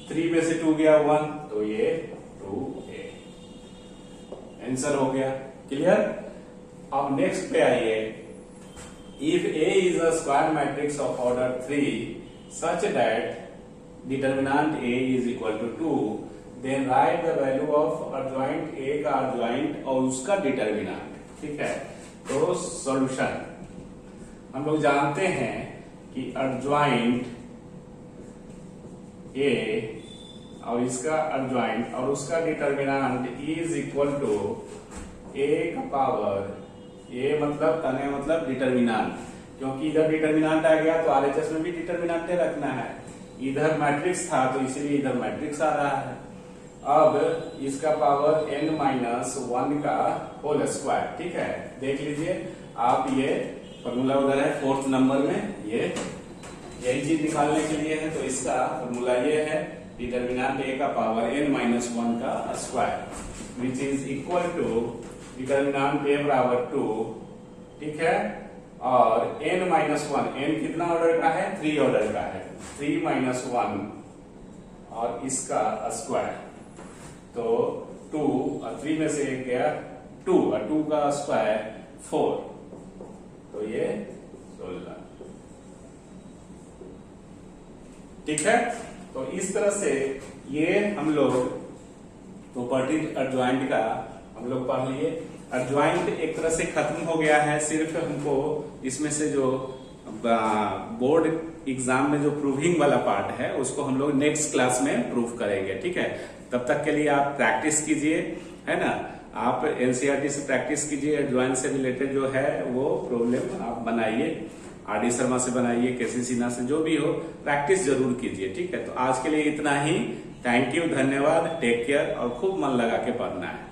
3 में से 2 गया 1, तो ये 2a आंसर हो गया। क्लियर। अब नेक्स्ट पे आइए। If a is a square matrix of order 3 such that determinant a is equal to 2, then write the value of adjoint a का एडजॉइंट और उसका डिटर्मिनेंट, ठीक है। तो सॉल्यूशन हम लोग जानते हैं कि एडजॉइंट ए और इसका एडजॉइंट और उसका डिटर्मिनेंट इज इक्वल टू ए का पावर, ए मतलब तने मतलब डिटर्मिनेंट, क्योंकि इधर डिटर्मिनेंट आ गया तो आरएचएस में भी डिटर्मिनेंट रखना है। इधर मैट्रिक्स था तो इसीलिए इधर मैट्रिक्स आ रहा है। अब इसका पावर n-1 का होल स्क्वायर, ठीक है। देख लीजिए आप, ये फॉर्मूला उधर है 4th नंबर में, ये यही चीज निकालने के लिए है। तो इसका फॉर्मूला ये है डिटर्मिनेंट ए का पावर n-1 का square which is equal to determinant A बराबर 2, ठीक है। और n-1, n कितना ऑर्डर का है, 3 ऑर्डर का है, 3 - 1 और इसका स्क्वायर, तो 2 और 3 में से एक गया 2 और 2 का स्क्वायर 4, तो ये 16, ठीक है। तो इस तरह से ये हम लोग प्रॉपर्टी एडजॉइंट का हम लोग पढ़ लिए। एडजॉइंट एक तरह से खत्म हो गया है, सिर्फ हमको इसमें से जो बोर्ड एग्जाम में जो प्रूविंग वाला पार्ट है उसको हम लोग नेक्स्ट क्लास में प्रूव करेंगे, ठीक है। तब तक के लिए आप प्रैक्टिस कीजिए, है ना। आप एनसीईआरटी से प्रैक्टिस कीजिए, एडजॉइंट से रिलेटेड जो है वो प्रॉब्लम आप बनाइए, आरडी शर्मा से बनाइए, केसी सिन्हा से, जो भी हो प्रैक्टिस जरूर कीजिए, ठीक है। तो आज के लिए इतना ही। थैंक यू, धन्यवाद, टेक केयर और खूब मन लगा के पढ़ना है।